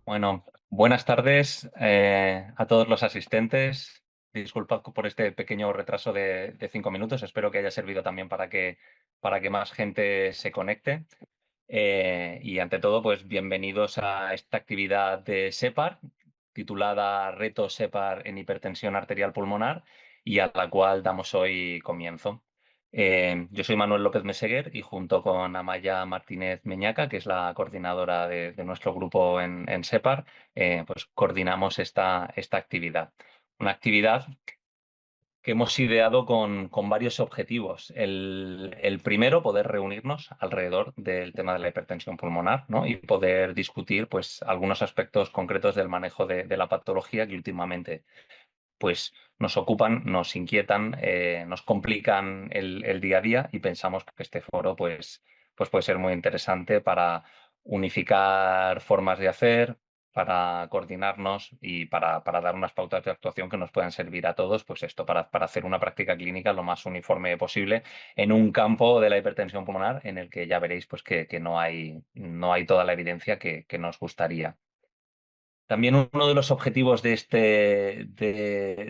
Bueno, buenas tardes a todos los asistentes. Disculpad por este pequeño retraso de 5 minutos. Espero que haya servido también para que más gente se conecte. Y ante todo, pues bienvenidos a esta actividad de SEPAR, titulada Reto SEPAR en hipertensión arterial pulmonar, y a la cual damos hoy comienzo. Yo soy Manuel López Meseguer y junto con Amaya Martínez Meñaca, que es la coordinadora de nuestro grupo en SEPAR, pues coordinamos esta actividad. Una actividad que hemos ideado con varios objetivos. El primero, poder reunirnos alrededor del tema de la hipertensión pulmonar, ¿no? Y poder discutir pues, algunos aspectos concretos del manejo de la patología que últimamente pues, nos ocupan, nos inquietan, nos complican el día a día, y pensamos que este foro pues puede ser muy interesante para unificar formas de hacer, para coordinarnos y para dar unas pautas de actuación que nos puedan servir a todos, pues esto, para hacer una práctica clínica lo más uniforme posible en un campo de la hipertensión pulmonar en el que ya veréis pues, que no hay toda la evidencia que nos gustaría. También uno de los objetivos de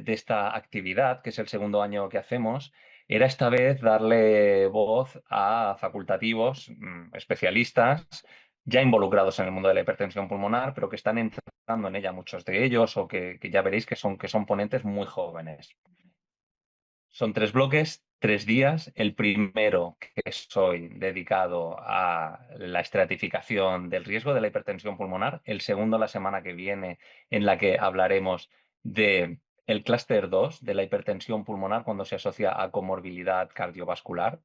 esta actividad, que es el segundo año que hacemos, era esta vez darle voz a facultativos, especialistas, ya involucrados en el mundo de la hipertensión pulmonar, pero que están entrando en ella muchos de ellos, o que ya veréis que son ponentes muy jóvenes. Son 3 bloques, 3 días. El primero, que es hoy, dedicado a la estratificación del riesgo de la hipertensión pulmonar. El segundo, la semana que viene, en la que hablaremos de el clúster 2 de la hipertensión pulmonar cuando se asocia a comorbilidad cardiovascular.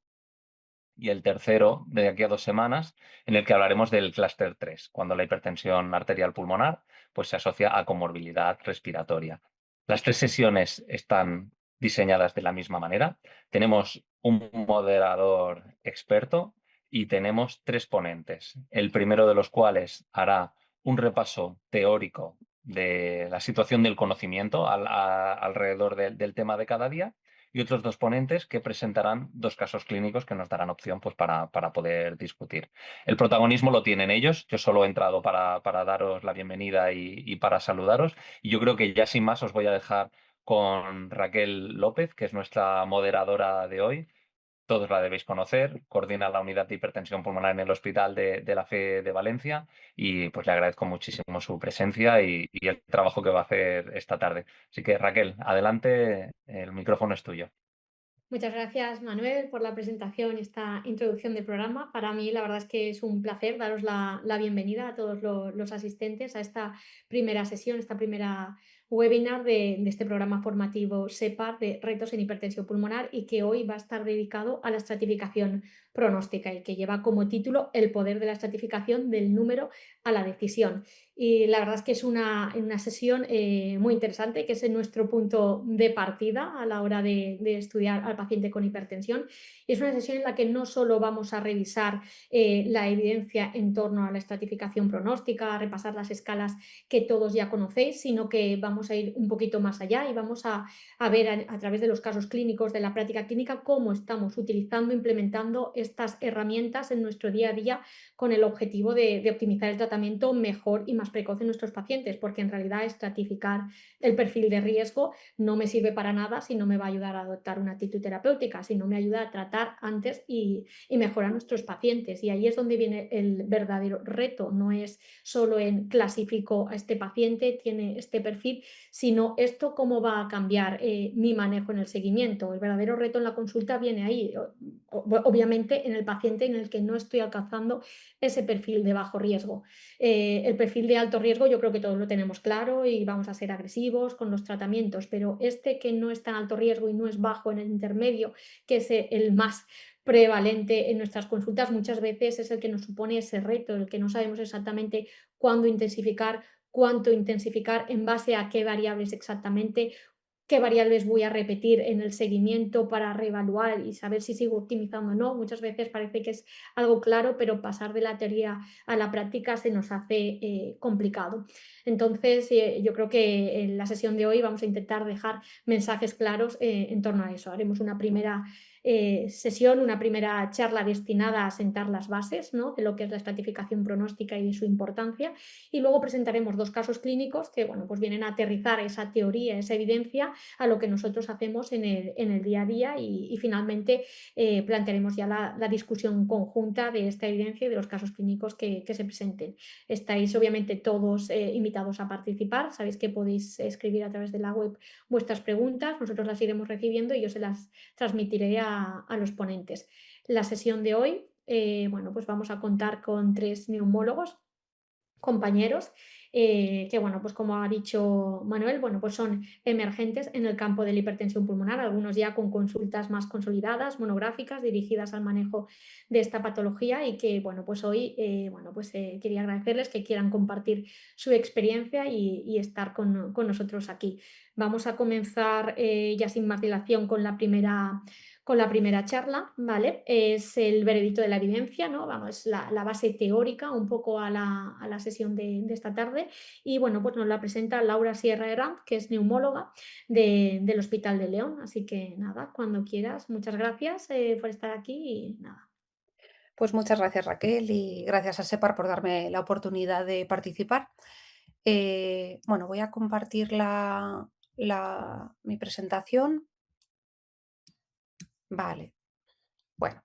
Y el tercero, de aquí a 2 semanas, en el que hablaremos del clúster 3, cuando la hipertensión arterial pulmonar pues, se asocia a comorbilidad respiratoria. Las 3 sesiones están diseñadas de la misma manera. Tenemos un moderador experto y tenemos 3 ponentes, el primero de los cuales hará un repaso teórico de la situación del conocimiento alrededor del tema de cada día, y otros 2 ponentes que presentarán 2 casos clínicos que nos darán opción pues, para poder discutir. El protagonismo lo tienen ellos. Yo solo he entrado para daros la bienvenida y para saludaros. Y yo creo que ya sin más os voy a dejar con Raquel López, que es nuestra moderadora de hoy. Todos la debéis conocer, coordina la unidad de hipertensión pulmonar en el Hospital de la Fe de Valencia, y pues le agradezco muchísimo su presencia y el trabajo que va a hacer esta tarde. Así que Raquel, adelante, el micrófono es tuyo. Muchas gracias, Manuel, por la presentación y esta introducción del programa. Para mí, la verdad es que es un placer daros la bienvenida a todos los asistentes a esta primera sesión, esta primera webinar de este programa formativo SEPAR de retos en hipertensión pulmonar, y que hoy va a estar dedicado a la estratificación pronóstica y que lleva como título El poder de la estratificación del número a la decisión. Y la verdad es que es una sesión muy interesante, que es en nuestro punto de partida a la hora de estudiar al paciente con hipertensión. Y es una sesión en la que no solo vamos a revisar la evidencia en torno a la estratificación pronóstica, a repasar las escalas que todos ya conocéis, sino que vamos a ir un poquito más allá y vamos a ver a través de los casos clínicos, de la práctica clínica, cómo estamos utilizando, implementando estas herramientas en nuestro día a día, con el objetivo de optimizar el tratamiento mejor y más precoz en nuestros pacientes, porque en realidad estratificar el perfil de riesgo no me sirve para nada si no me va a ayudar a adoptar una actitud terapéutica, si no me ayuda a tratar antes y mejorar a nuestros pacientes. Y ahí es donde viene el verdadero reto. No es solo en clasifico a este paciente, tiene este perfil, sino esto cómo va a cambiar mi manejo en el seguimiento. El verdadero reto en la consulta viene ahí, obviamente en el paciente en el que no estoy alcanzando ese perfil de bajo riesgo. El perfil de alto riesgo yo creo que todos lo tenemos claro y vamos a ser agresivos con los tratamientos, pero este que no es tan alto riesgo y no es bajo, en el intermedio, que es el más prevalente en nuestras consultas, muchas veces es el que nos supone ese reto, el que no sabemos exactamente cuándo intensificar, cuánto intensificar, en base a qué variables exactamente, qué variables voy a repetir en el seguimiento para reevaluar y saber si sigo optimizando o no. Muchas veces parece que es algo claro, pero pasar de la teoría a la práctica se nos hace complicado. Entonces, yo creo que en la sesión de hoy vamos a intentar dejar mensajes claros en torno a eso. Haremos una primera sesión, una primera charla destinada a sentar las bases, ¿no?, de lo que es la estratificación pronóstica y de su importancia. Y luego presentaremos 2 casos clínicos que, bueno, pues vienen a aterrizar esa teoría, esa evidencia a lo que nosotros hacemos en el día a día y finalmente plantearemos ya la discusión conjunta de esta evidencia y de los casos clínicos que se presenten. Estáis obviamente todos invitados a participar. Sabéis que podéis escribir a través de la web vuestras preguntas, nosotros las iremos recibiendo y yo se las transmitiré a los ponentes. La sesión de hoy, bueno, pues vamos a contar con 3 neumólogos compañeros, que bueno, pues como ha dicho Manuel, bueno, pues son emergentes en el campo de la hipertensión pulmonar, algunos ya con consultas más consolidadas, monográficas, dirigidas al manejo de esta patología y que, bueno, pues hoy, bueno, pues quería agradecerles que quieran compartir su experiencia y estar con nosotros aquí. Vamos a comenzar ya sin más dilación con la primera charla, ¿vale? Es el veredicto de la evidencia, ¿no? Vamos, es la base teórica un poco a la sesión de esta tarde. Y bueno, pues nos la presenta Laura Sierra Herranz, que es neumóloga del Hospital de León. Así que nada, cuando quieras, muchas gracias por estar aquí y nada. Pues muchas gracias, Raquel, y gracias a SEPAR por darme la oportunidad de participar. Bueno, voy a compartir mi presentación. Vale, bueno,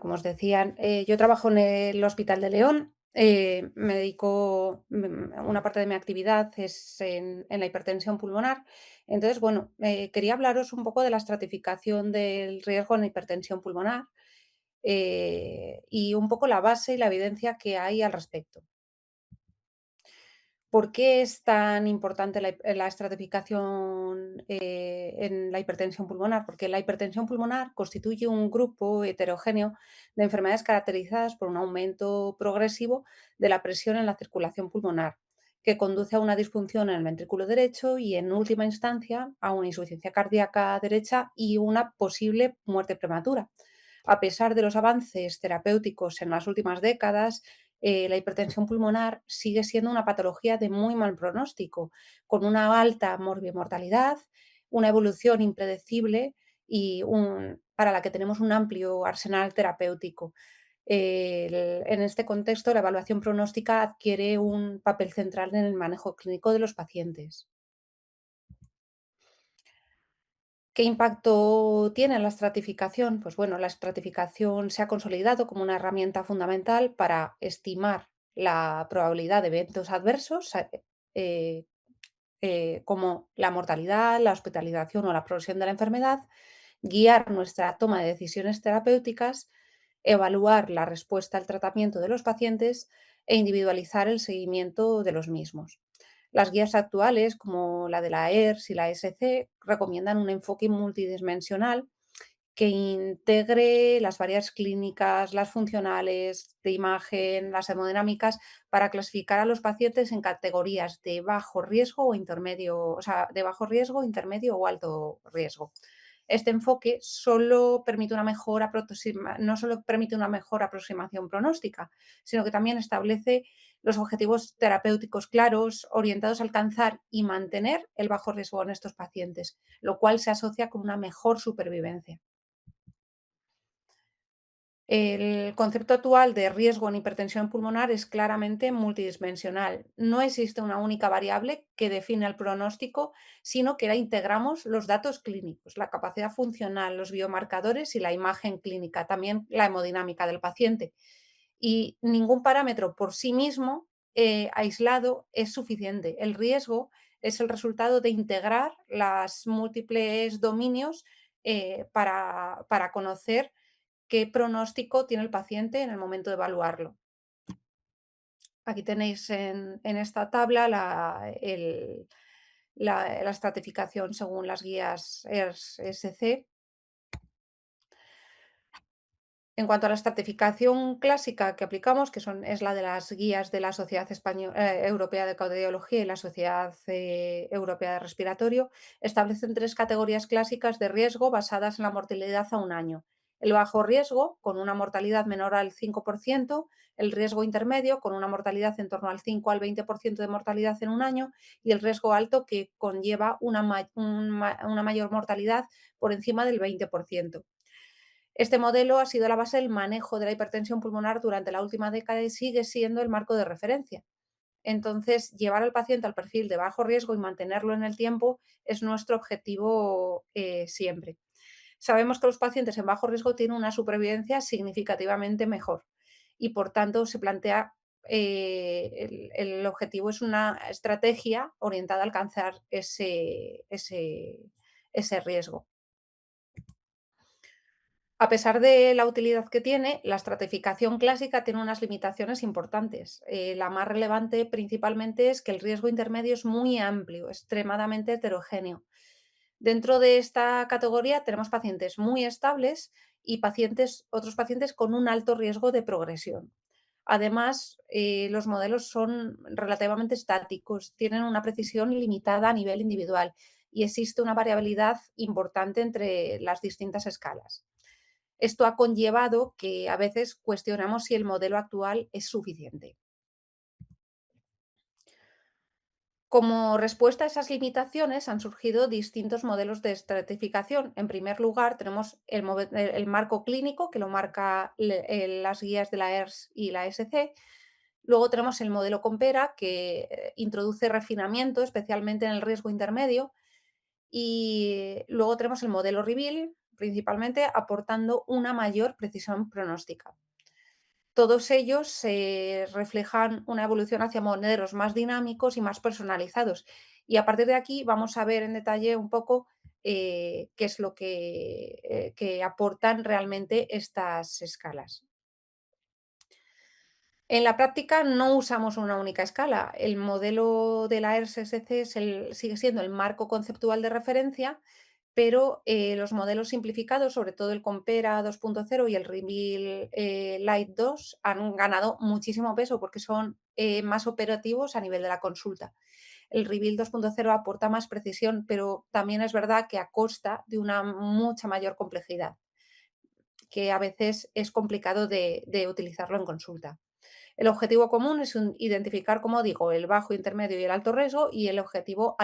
como os decían, yo trabajo en el Hospital de León. Me dedico, una parte de mi actividad es en la hipertensión pulmonar. Entonces, bueno, quería hablaros un poco de la estratificación del riesgo en hipertensión pulmonar, y un poco la base y la evidencia que hay al respecto. ¿Por qué es tan importante la estratificación en la hipertensión pulmonar? Porque la hipertensión pulmonar constituye un grupo heterogéneo de enfermedades caracterizadas por un aumento progresivo de la presión en la circulación pulmonar, que conduce a una disfunción en el ventrículo derecho y, en última instancia, a una insuficiencia cardíaca derecha y una posible muerte prematura. A pesar de los avances terapéuticos en las últimas décadas, la hipertensión pulmonar sigue siendo una patología de muy mal pronóstico, con una alta morbimortalidad, una evolución impredecible para la que tenemos un amplio arsenal terapéutico. En este contexto, la evaluación pronóstica adquiere un papel central en el manejo clínico de los pacientes. ¿Qué impacto tiene la estratificación? Pues bueno, la estratificación se ha consolidado como una herramienta fundamental para estimar la probabilidad de eventos adversos, eh, como la mortalidad, la hospitalización o la progresión de la enfermedad, guiar nuestra toma de decisiones terapéuticas, evaluar la respuesta al tratamiento de los pacientes e individualizar el seguimiento de los mismos. Las guías actuales, como la de la ERS y la SC, recomiendan un enfoque multidimensional que integre las varias clínicas, las funcionales, de imagen, las hemodinámicas, para clasificar a los pacientes en categorías de bajo riesgo o intermedio, o sea, de bajo riesgo, intermedio o alto riesgo. Este enfoque no solo permite una mejor aproximación pronóstica, sino que también establece los objetivos terapéuticos claros, orientados a alcanzar y mantener el bajo riesgo en estos pacientes, lo cual se asocia con una mejor supervivencia. El concepto actual de riesgo en hipertensión pulmonar es claramente multidimensional. No existe una única variable que define el pronóstico, sino que la integramos los datos clínicos, la capacidad funcional, los biomarcadores y la imagen clínica, también la hemodinámica del paciente. Y ningún parámetro por sí mismo, aislado, es suficiente. El riesgo es el resultado de integrar los múltiples dominios, para conocer qué pronóstico tiene el paciente en el momento de evaluarlo. Aquí tenéis en esta tabla la estratificación según las guías ERS-SC. En cuanto a la estratificación clásica que aplicamos, es la de las guías de la Sociedad Europea de Cardiología y la Sociedad Europea de Respiratorio, establecen 3 categorías clásicas de riesgo basadas en la mortalidad a un año. el bajo riesgo, con una mortalidad menor al 5%, el riesgo intermedio, con una mortalidad en torno al 5 al 20% de mortalidad en un año, y el riesgo alto, que conlleva una mayor mortalidad por encima del 20%. Este modelo ha sido la base del manejo de la hipertensión pulmonar durante la última década y sigue siendo el marco de referencia. Entonces, llevar al paciente al perfil de bajo riesgo y mantenerlo en el tiempo es nuestro objetivo siempre. Sabemos que los pacientes en bajo riesgo tienen una supervivencia significativamente mejor y, por tanto, se plantea el objetivo es una estrategia orientada a alcanzar ese riesgo. A pesar de la utilidad que tiene, la estratificación clásica tiene unas limitaciones importantes. La más relevante principalmente es que el riesgo intermedio es muy amplio, extremadamente heterogéneo. Dentro de esta categoría tenemos pacientes muy estables y otros pacientes con un alto riesgo de progresión. Además, los modelos son relativamente estáticos, tienen una precisión limitada a nivel individual y existe una variabilidad importante entre las distintas escalas. Esto ha conllevado que a veces cuestionamos si el modelo actual es suficiente. Como respuesta a esas limitaciones han surgido distintos modelos de estratificación. En primer lugar, tenemos el marco clínico, que lo marca las guías de la ERS y la SC. Luego tenemos el modelo Compera, que introduce refinamiento, especialmente en el riesgo intermedio. Y luego tenemos el modelo Reveal, principalmente aportando una mayor precisión pronóstica. Todos ellos reflejan una evolución hacia modelos más dinámicos y más personalizados. Y a partir de aquí vamos a ver en detalle un poco qué es lo que aportan realmente estas escalas. En la práctica no usamos una única escala. El modelo de la ERS-SC sigue siendo el marco conceptual de referencia, pero los modelos simplificados, sobre todo el Compera 2.0 y el Reveal Lite 2, han ganado muchísimo peso porque son más operativos a nivel de la consulta. El Reveal 2.0 aporta más precisión, pero también es verdad que a costa de una mucha mayor complejidad, que a veces es complicado de utilizarlo en consulta. El objetivo común es identificar, como digo, el bajo, intermedio y el alto riesgo, y el objetivo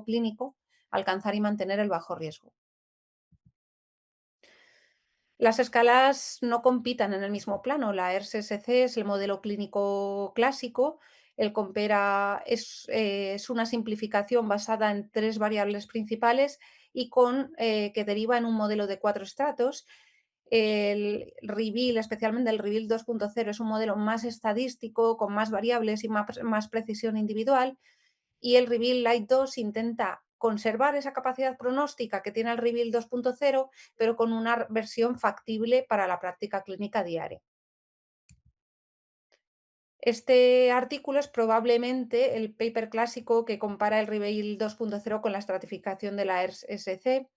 clínico, alcanzar y mantener el bajo riesgo. Las escalas no compitan en el mismo plano. La ERS-SC es el modelo clínico clásico. El Compera es una simplificación basada en 3 variables principales y que deriva en un modelo de 4 estratos. El Reveal, especialmente el Reveal 2.0, es un modelo más estadístico, con más variables y más precisión individual. Y el Reveal Lite 2 intenta conservar esa capacidad pronóstica que tiene el Reveal 2.0, pero con una versión factible para la práctica clínica diaria. Este artículo es probablemente el paper clásico que compara el Reveal 2.0 con la estratificación de la ERS-SC.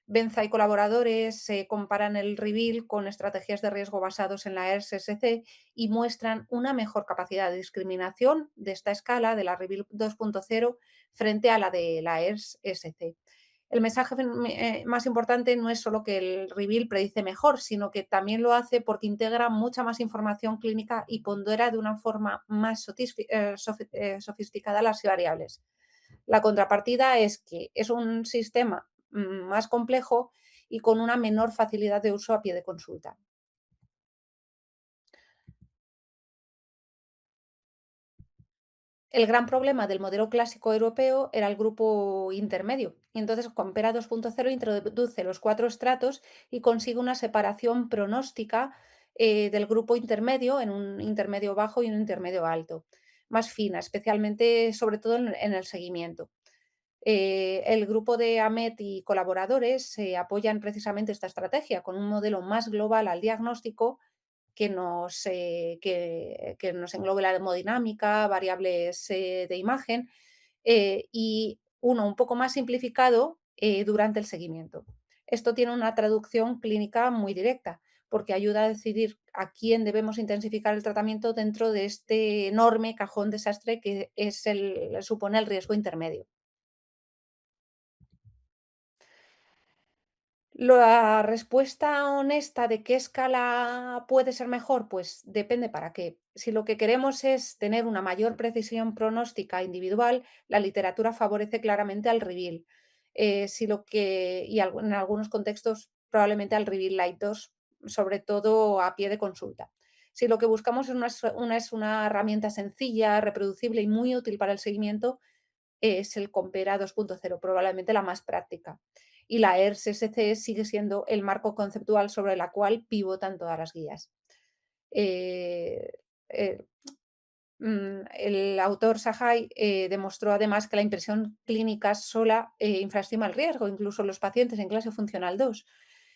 Benza y colaboradores comparan el Reveal con estrategias de riesgo basados en la ERS-SC y muestran una mejor capacidad de discriminación de esta escala de la Reveal 2.0 frente a la de la ERS-SC. El mensaje más importante no es solo que el Reveal predice mejor, sino que también lo hace porque integra mucha más información clínica y pondera de una forma más sofisticada las variables. La contrapartida es que es un sistema más complejo y con una menor facilidad de uso a pie de consulta. El gran problema del modelo clásico europeo era el grupo intermedio, y entonces Compera 2.0 introduce los 4 estratos y consigue una separación pronóstica del grupo intermedio en un intermedio bajo y un intermedio alto, más fina, especialmente sobre todo en el seguimiento. El grupo de AMET y colaboradores apoyan precisamente esta estrategia con un modelo más global al diagnóstico que nos englobe la hemodinámica, variables de imagen y uno un poco más simplificado durante el seguimiento. Esto tiene una traducción clínica muy directa porque ayuda a decidir a quién debemos intensificar el tratamiento dentro de este enorme cajón desastre que supone el riesgo intermedio. La respuesta honesta de qué escala puede ser mejor, pues depende para qué. Si lo que queremos es tener una mayor precisión pronóstica individual, la literatura favorece claramente al reveal. Si lo que, y en algunos contextos probablemente al reveal light 2, sobre todo a pie de consulta. Si lo que buscamos es una herramienta sencilla, reproducible y muy útil para el seguimiento, es el Compera 2.0, probablemente la más práctica. Y la ERS-SC sigue siendo el marco conceptual sobre la cual pivotan todas las guías. Eh, eh, el autor Sahai demostró además que la impresión clínica sola infraestima el riesgo, incluso los pacientes en clase funcional 2.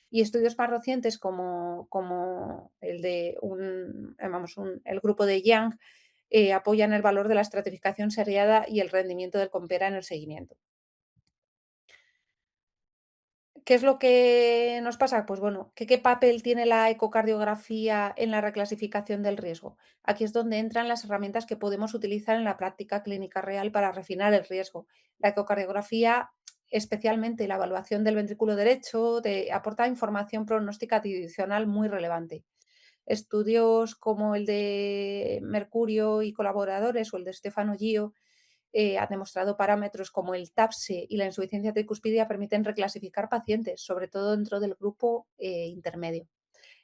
Y estudios más recientes como el de el grupo de Yang apoyan el valor de la estratificación seriada y el rendimiento del Compera en el seguimiento. ¿Qué es lo que nos pasa? Pues bueno, ¿qué papel tiene la ecocardiografía en la reclasificación del riesgo? Aquí es donde entran las herramientas que podemos utilizar en la práctica clínica real para refinar el riesgo. La ecocardiografía, especialmente la evaluación del ventrículo derecho, aporta información pronóstica adicional muy relevante. Estudios como el de Mercurio y colaboradores o el de Stefano Gio han demostrado parámetros como el TAPSE y la insuficiencia tricuspidia permiten reclasificar pacientes, sobre todo dentro del grupo intermedio.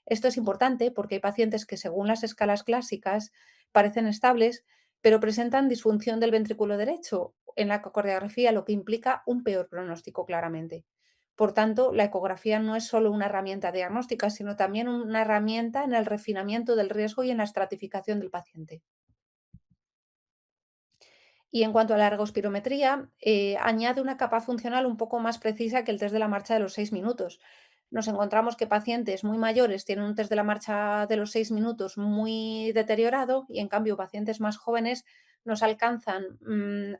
Esto es importante porque hay pacientes que, según las escalas clásicas, parecen estables, pero presentan disfunción del ventrículo derecho en la ecocardiografía, lo que implica un peor pronóstico claramente. Por tanto, la ecografía no es solo una herramienta diagnóstica, sino también una herramienta en el refinamiento del riesgo y en la estratificación del paciente. Y en cuanto a la ergospirometría, añade una capa funcional un poco más precisa que el test de la marcha de los 6 minutos. Nos encontramos que pacientes muy mayores tienen un test de la marcha de los 6 minutos muy deteriorado y en cambio pacientes más jóvenes nos alcanzan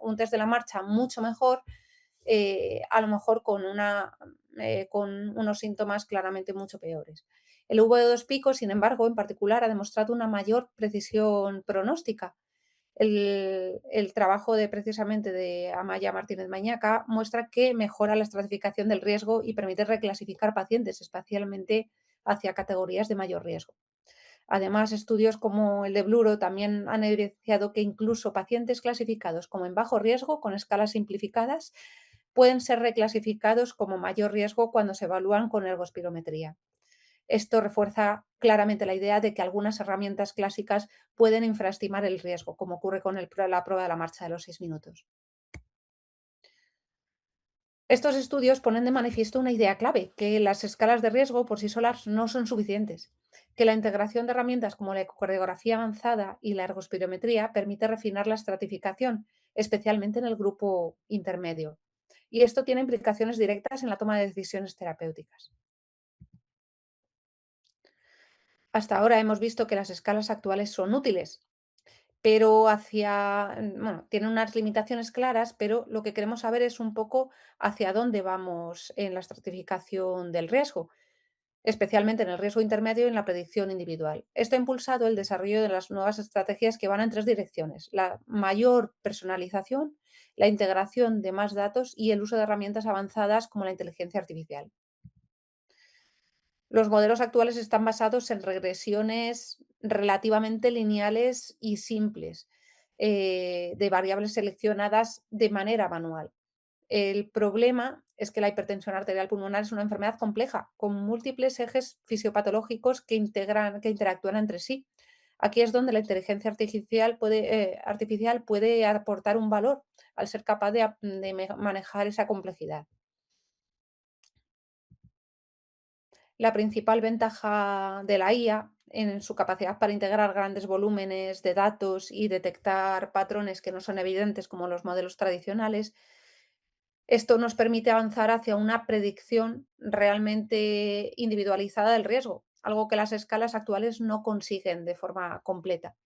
un test de la marcha mucho mejor, a lo mejor con unos síntomas claramente mucho peores. El V2 pico, sin embargo, en particular, ha demostrado una mayor precisión pronóstica. El trabajo de precisamente de Amaya Martínez Mañaca muestra que mejora la estratificación del riesgo y permite reclasificar pacientes, especialmente hacia categorías de mayor riesgo. Además, estudios como el de Bluro también han evidenciado que incluso pacientes clasificados como en bajo riesgo, con escalas simplificadas, pueden ser reclasificados como mayor riesgo cuando se evalúan con ergospirometría. Esto refuerza claramente la idea de que algunas herramientas clásicas pueden infraestimar el riesgo, como ocurre con la prueba de la marcha de los 6 minutos. Estos estudios ponen de manifiesto una idea clave, que las escalas de riesgo por sí solas no son suficientes, que la integración de herramientas como la ecocardiografía avanzada y la ergospirometría permite refinar la estratificación, especialmente en el grupo intermedio. Y esto tiene implicaciones directas en la toma de decisiones terapéuticas. Hasta ahora hemos visto que las escalas actuales son útiles, pero bueno, tiene unas limitaciones claras, pero lo que queremos saber es un poco hacia dónde vamos en la estratificación del riesgo, especialmente en el riesgo intermedio y en la predicción individual. Esto ha impulsado el desarrollo de las nuevas estrategias que van en tres direcciones: la mayor personalización, la integración de más datos y el uso de herramientas avanzadas como la inteligencia artificial. Los modelos actuales están basados en regresiones relativamente lineales y simples, de variables seleccionadas de manera manual. El problema es que la hipertensión arterial pulmonar es una enfermedad compleja, con múltiples ejes fisiopatológicos que interactúan entre sí. Aquí es donde la inteligencia artificial puede aportar un valor al ser capaz de manejar esa complejidad. La principal ventaja de la IA en su capacidad para integrar grandes volúmenes de datos y detectar patrones que no son evidentes como los modelos tradicionales, esto nos permite avanzar hacia una predicción realmente individualizada del riesgo, algo que las escalas actuales no consiguen de forma completa.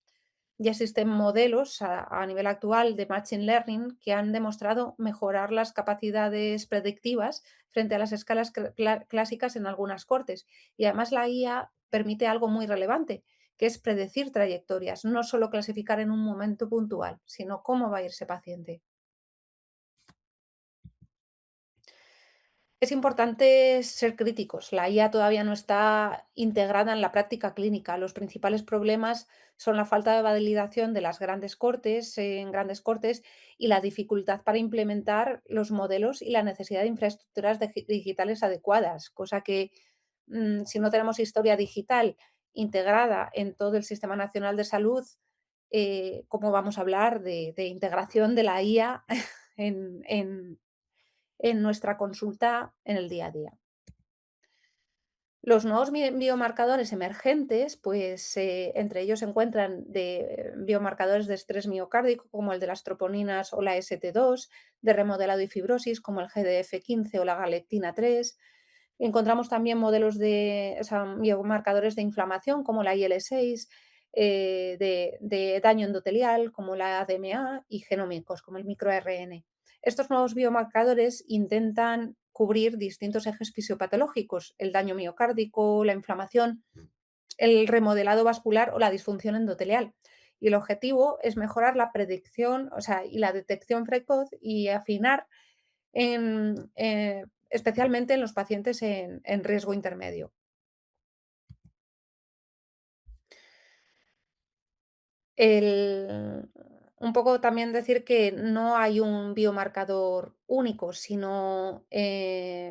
Ya existen modelos a nivel actual de Machine Learning que han demostrado mejorar las capacidades predictivas frente a las escalas clásicas en algunas cortes. Y además la IA permite algo muy relevante, que es predecir trayectorias, no solo clasificar en un momento puntual, sino cómo va a ir ese paciente. Es importante ser críticos. La IA todavía no está integrada en la práctica clínica. Los principales problemas son la falta de validación de las grandes cortes, en grandes cortes, y la dificultad para implementar los modelos y la necesidad de infraestructuras digitales adecuadas, cosa que si no tenemos historia digital integrada en todo el Sistema Nacional de Salud, ¿cómo vamos a hablar de integración de la IA en, en nuestra consulta en el día a día? Los nuevos biomarcadores emergentes, pues entre ellos se encuentran biomarcadores de estrés miocárdico como el de las troponinas o la ST2, de remodelado y fibrosis como el GDF15 o la galectina 3. Encontramos también modelos o sea, biomarcadores de inflamación como la IL-6, de daño endotelial como la ADMA y genómicos como el microRN. Estos nuevos biomarcadores intentan cubrir distintos ejes fisiopatológicos, el daño miocárdico, la inflamación, el remodelado vascular o la disfunción endotelial. Y el objetivo es mejorar la predicción, o sea, y la detección precoz y afinar especialmente en los pacientes en riesgo intermedio. El Un poco también decir que no hay un biomarcador único, sino, se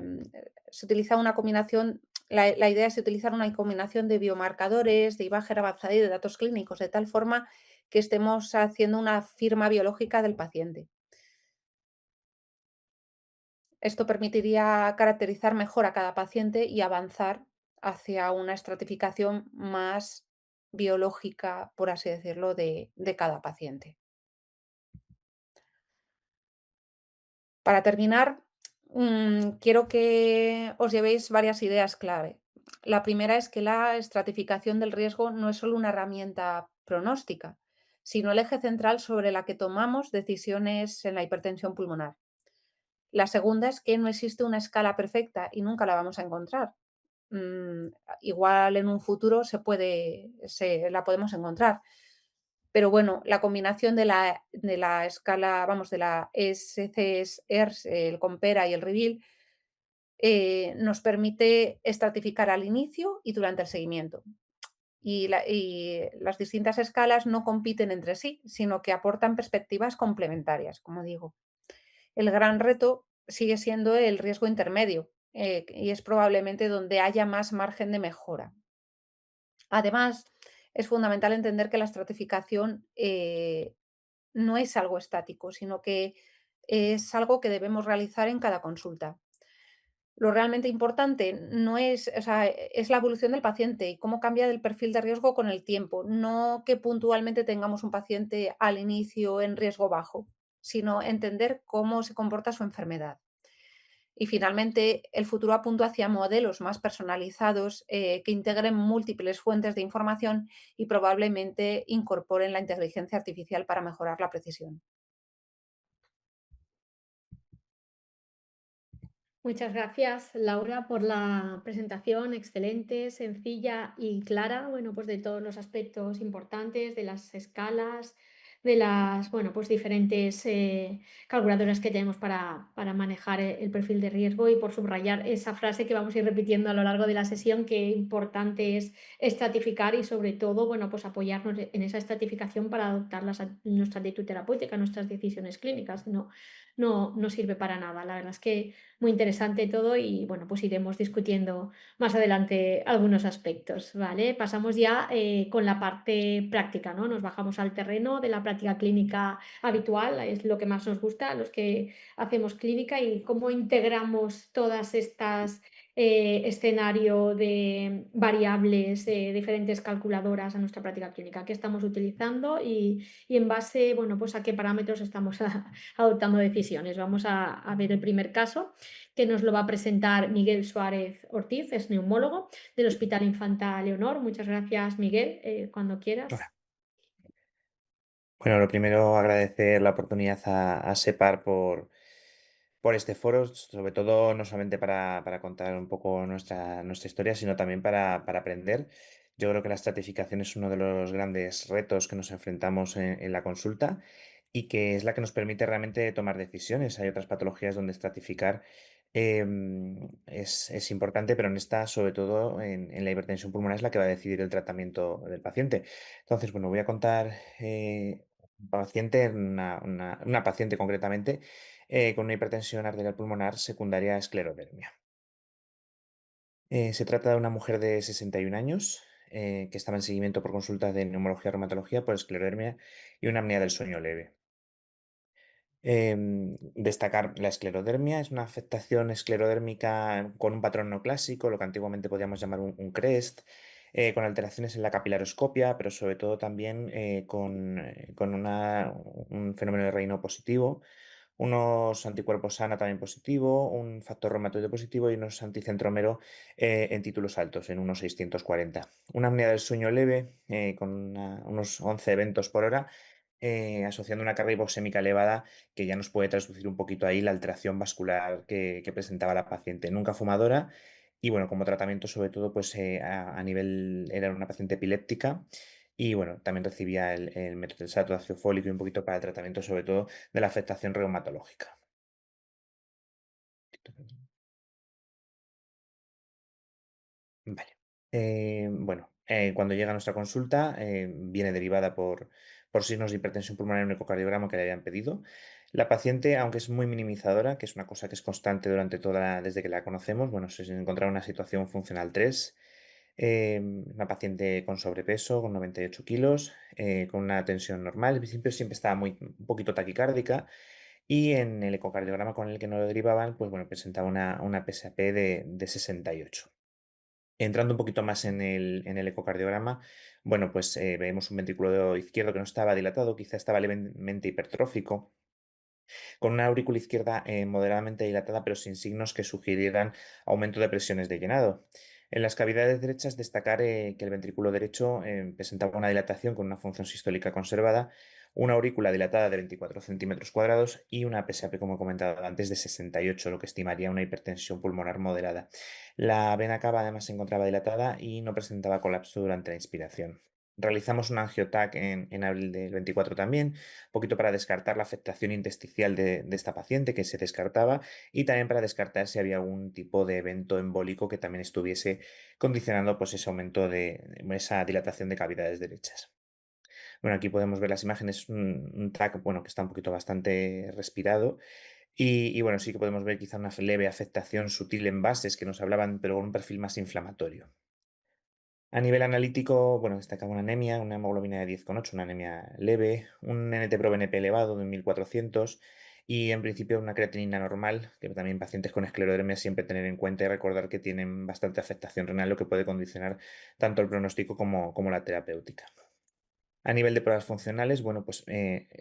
utiliza una combinación. La idea es utilizar una combinación de biomarcadores, de imagen avanzada y de datos clínicos, de tal forma que estemos haciendo una firma biológica del paciente. Esto permitiría caracterizar mejor a cada paciente y avanzar hacia una estratificación más biológica, por así decirlo, de cada paciente. Para terminar, quiero que os llevéis varias ideas clave. La primera es que la estratificación del riesgo no es solo una herramienta pronóstica, sino el eje central sobre la que tomamos decisiones en la hipertensión pulmonar. La segunda es que no existe una escala perfecta y nunca la vamos a encontrar. Mm, Igual en un futuro la podemos encontrar. Pero bueno, la combinación de la escala, vamos, de la SCS-ERS, el Compera y el Reveal, nos permite estratificar al inicio y durante el seguimiento. Y las distintas escalas no compiten entre sí, sino que aportan perspectivas complementarias, como digo. El gran reto sigue siendo el riesgo intermedio, y es probablemente donde haya más margen de mejora. Además, es fundamental entender que la estratificación no es algo estático, sino que es algo que debemos realizar en cada consulta. Lo realmente importante no es, o sea, es la evolución del paciente y cómo cambia el perfil de riesgo con el tiempo, no que puntualmente tengamos un paciente al inicio en riesgo bajo, sino entender cómo se comporta su enfermedad. Y finalmente, el futuro apunta hacia modelos más personalizados, que integren múltiples fuentes de información y probablemente incorporen la inteligencia artificial para mejorar la precisión. Muchas gracias, Laura, por la presentación excelente, sencilla y clara, bueno, pues de todos los aspectos importantes, de las escalas, de las, bueno, pues diferentes calculadoras que tenemos para manejar el perfil de riesgo y por subrayar esa frase que vamos a ir repitiendo a lo largo de la sesión, que importante es estratificar y sobre todo, bueno, pues apoyarnos en esa estratificación para adoptar nuestra actitud terapéutica, nuestras decisiones clínicas. No sirve para nada. La verdad es que muy interesante todo y bueno, pues iremos discutiendo más adelante algunos aspectos, ¿vale? Pasamos ya con la parte práctica, ¿no? Nos bajamos al terreno de la práctica clínica habitual, es lo que más nos gusta a los que hacemos clínica y cómo integramos todas estas escenario de variables, diferentes calculadoras a nuestra práctica clínica que estamos utilizando y en base, bueno, pues a qué parámetros estamos adoptando decisiones. Vamos a ver el primer caso que nos lo va a presentar Miguel Suárez Ortiz, es neumólogo del Hospital Infanta Leonor. Muchas gracias, Miguel, cuando quieras. Hola. Bueno, lo primero, agradecer la oportunidad a SEPAR por este foro, sobre todo no solamente para contar un poco nuestra historia, sino también para aprender. Yo creo que la estratificación es uno de los grandes retos que nos enfrentamos en la consulta y que es la que nos permite realmente tomar decisiones. Hay otras patologías donde estratificar es importante, pero en esta, sobre todo en la hipertensión pulmonar, es la que va a decidir el tratamiento del paciente. Entonces, bueno, voy a contar una paciente concretamente con una hipertensión arterial pulmonar secundaria a esclerodermia. Se trata de una mujer de 61 años que estaba en seguimiento por consulta de neumología reumatología por esclerodermia y una apnea del sueño leve. Destacar la esclerodermia, es una afectación esclerodérmica con un patrón no clásico, lo que antiguamente podíamos llamar un CREST, con alteraciones en la capilaroscopia, pero sobre todo también con un fenómeno de Raynaud positivo, unos anticuerpos ANA también positivo, un factor reumatoide positivo y unos anticentromero en títulos altos, en unos 640. Una apnea del sueño leve con unos 11 eventos por hora, asociando una carga hipoxémica elevada que ya nos puede traducir un poquito ahí la alteración vascular que presentaba la paciente. Nunca fumadora y bueno, como tratamiento sobre todo pues a nivel, era una paciente epiléptica y bueno, también recibía el metotrexato, ácido fólico y un poquito para el tratamiento sobre todo de la afectación reumatológica. Vale. Bueno, cuando llega a nuestra consulta, viene derivada por signos de hipertensión pulmonar en un ecocardiograma que le habían pedido. La paciente, aunque es muy minimizadora, que es una cosa que es constante durante desde que la conocemos, bueno, se encontraba en una situación funcional 3, una paciente con sobrepeso, con 98 kilos, con una tensión normal, al principio siempre estaba un poquito taquicárdica y en el ecocardiograma con el que no lo derivaban, pues bueno, presentaba una PSAP de 68. Entrando un poquito más en el ecocardiograma, bueno, pues vemos un ventrículo izquierdo que no estaba dilatado, quizá estaba levemente hipertrófico, con una aurícula izquierda moderadamente dilatada, pero sin signos que sugirieran aumento de presiones de llenado. En las cavidades derechas, destacar que el ventrículo derecho presentaba una dilatación con una función sistólica conservada, una aurícula dilatada de 24 centímetros cuadrados y una PSAP, como he comentado antes, de 68, lo que estimaría una hipertensión pulmonar moderada. La vena cava además se encontraba dilatada y no presentaba colapso durante la inspiración. Realizamos un angiotac en abril del 24 también, un poquito para descartar la afectación intersticial de esta paciente, que se descartaba, y también para descartar si había algún tipo de evento embólico que también estuviese condicionando pues, ese aumento esa dilatación de cavidades derechas. Bueno, aquí podemos ver las imágenes, un TAC bueno, que está un poquito bastante respirado. Y bueno, sí que podemos ver quizá una leve afectación sutil en bases que nos hablaban, pero con un perfil más inflamatorio. A nivel analítico, bueno, destacaba una anemia, una hemoglobina de 10,8, una anemia leve, un NT-proBNP elevado de 1400 y en principio una creatinina normal, que también pacientes con esclerodermia siempre tener en cuenta y recordar que tienen bastante afectación renal, lo que puede condicionar tanto el pronóstico como la terapéutica. A nivel de pruebas funcionales, bueno, pues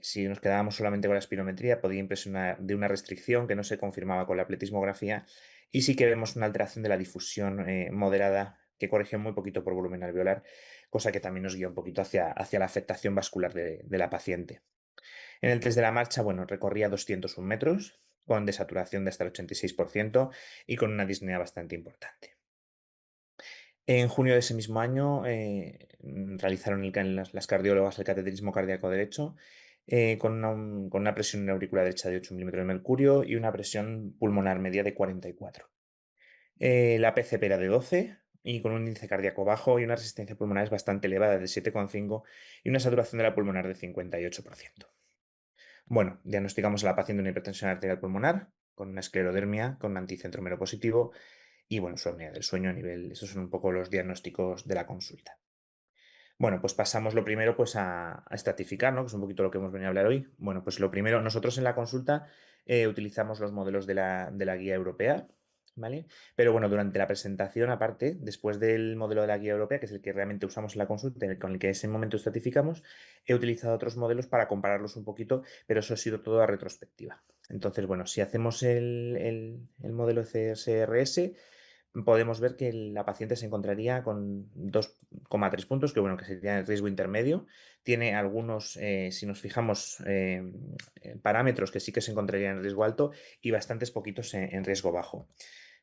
si nos quedábamos solamente con la espirometría, podía impresionar de una restricción que no se confirmaba con la pletismografía y sí que vemos una alteración de la difusión moderada que corrige muy poquito por volumen alveolar, cosa que también nos guía un poquito hacia la afectación vascular de la paciente. En el test de la marcha, bueno, recorría 201 metros, con desaturación de hasta el 86% y con una disnea bastante importante. En junio de ese mismo año realizaron las cardiólogas el cateterismo cardíaco derecho con una presión en auricular derecha de 8 milímetros de mercurio y una presión pulmonar media de 44. La PCP era de 12 y con un índice cardíaco bajo y una resistencia pulmonar bastante elevada de 7,5 y una saturación de la pulmonar de 58%. Bueno, diagnosticamos a la paciente una hipertensión arterial pulmonar con una esclerodermia con un anticentromero positivo y bueno, su apnea del sueño a nivel, esos son un poco los diagnósticos de la consulta. Bueno, pues pasamos lo primero pues a estratificar, ¿no? Que es un poquito lo que hemos venido a hablar hoy. Bueno, pues lo primero, nosotros en la consulta utilizamos los modelos de la guía europea, ¿vale? Pero bueno, durante la presentación, aparte, después del modelo de la guía europea, que es el que realmente usamos en la consulta, con el que en ese momento estratificamos, he utilizado otros modelos para compararlos un poquito, pero eso ha sido todo a retrospectiva. Entonces, bueno, si hacemos el modelo CSRS, podemos ver que la paciente se encontraría con 2,3 puntos, que bueno, que sería el riesgo intermedio. Tiene algunos, si nos fijamos, parámetros que sí que se encontrarían en riesgo alto y bastantes poquitos en riesgo bajo.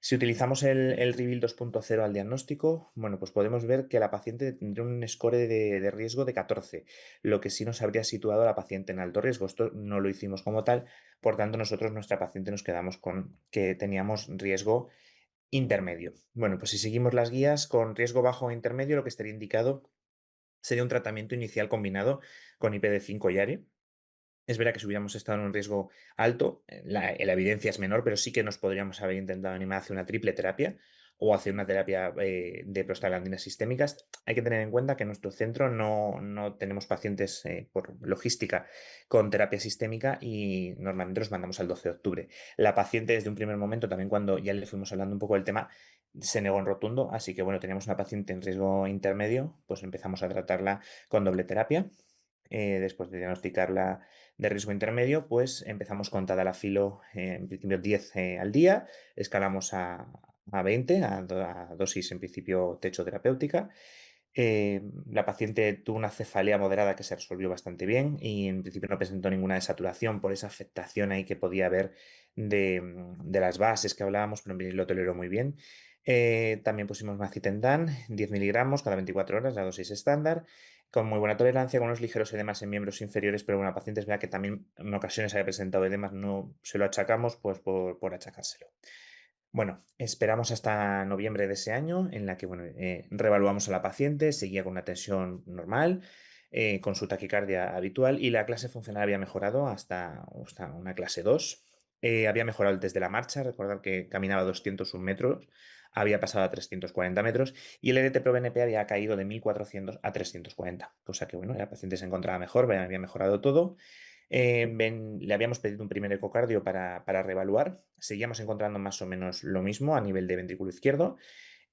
Si utilizamos el Reveal 2.0 al diagnóstico, bueno, pues podemos ver que la paciente tendría un score de riesgo de 14, lo que sí nos habría situado a la paciente en alto riesgo. Esto no lo hicimos como tal, por tanto nosotros, nuestra paciente, nos quedamos con que teníamos riesgo intermedio. Bueno, pues si seguimos las guías con riesgo bajo o intermedio, lo que estaría indicado sería un tratamiento inicial combinado con IPD5 y ARE. Es verdad que si hubiéramos estado en un riesgo alto, la evidencia es menor, pero sí que nos podríamos haber intentado animar hacia una triple terapia o hacer una terapia de prostaglandinas sistémicas. Hay que tener en cuenta que en nuestro centro no tenemos pacientes por logística con terapia sistémica y normalmente los mandamos al 12 de octubre. La paciente desde un primer momento, también cuando ya le fuimos hablando un poco del tema, se negó en rotundo, así que bueno, teníamos una paciente en riesgo intermedio, pues empezamos a tratarla con doble terapia. Después de diagnosticarla de riesgo intermedio, pues empezamos con tadalafilo, en principio 10 al día, escalamos a 20, a dosis en principio techo terapéutica. La paciente tuvo una cefalea moderada que se resolvió bastante bien y en principio no presentó ninguna desaturación por esa afectación ahí que podía haber de las bases que hablábamos, pero lo toleró muy bien. También pusimos macitendan, 10 miligramos cada 24 horas, la dosis estándar, con muy buena tolerancia, con unos ligeros edemas en miembros inferiores, pero bueno, la paciente es verdad que también en ocasiones había presentado edemas, no se lo achacamos pues por achacárselo. Bueno, esperamos hasta noviembre de ese año, en la que bueno, reevaluamos a la paciente, seguía con una tensión normal, con su taquicardia habitual y la clase funcional había mejorado hasta una clase 2. Había mejorado desde la marcha, recordar que caminaba 201 metros, había pasado a 340 metros y el LT-proBNP había caído de 1400 a 340, cosa que bueno, la paciente se encontraba mejor, había mejorado todo. Le habíamos pedido un primer ecocardio para reevaluar. Seguíamos encontrando más o menos lo mismo a nivel de ventrículo izquierdo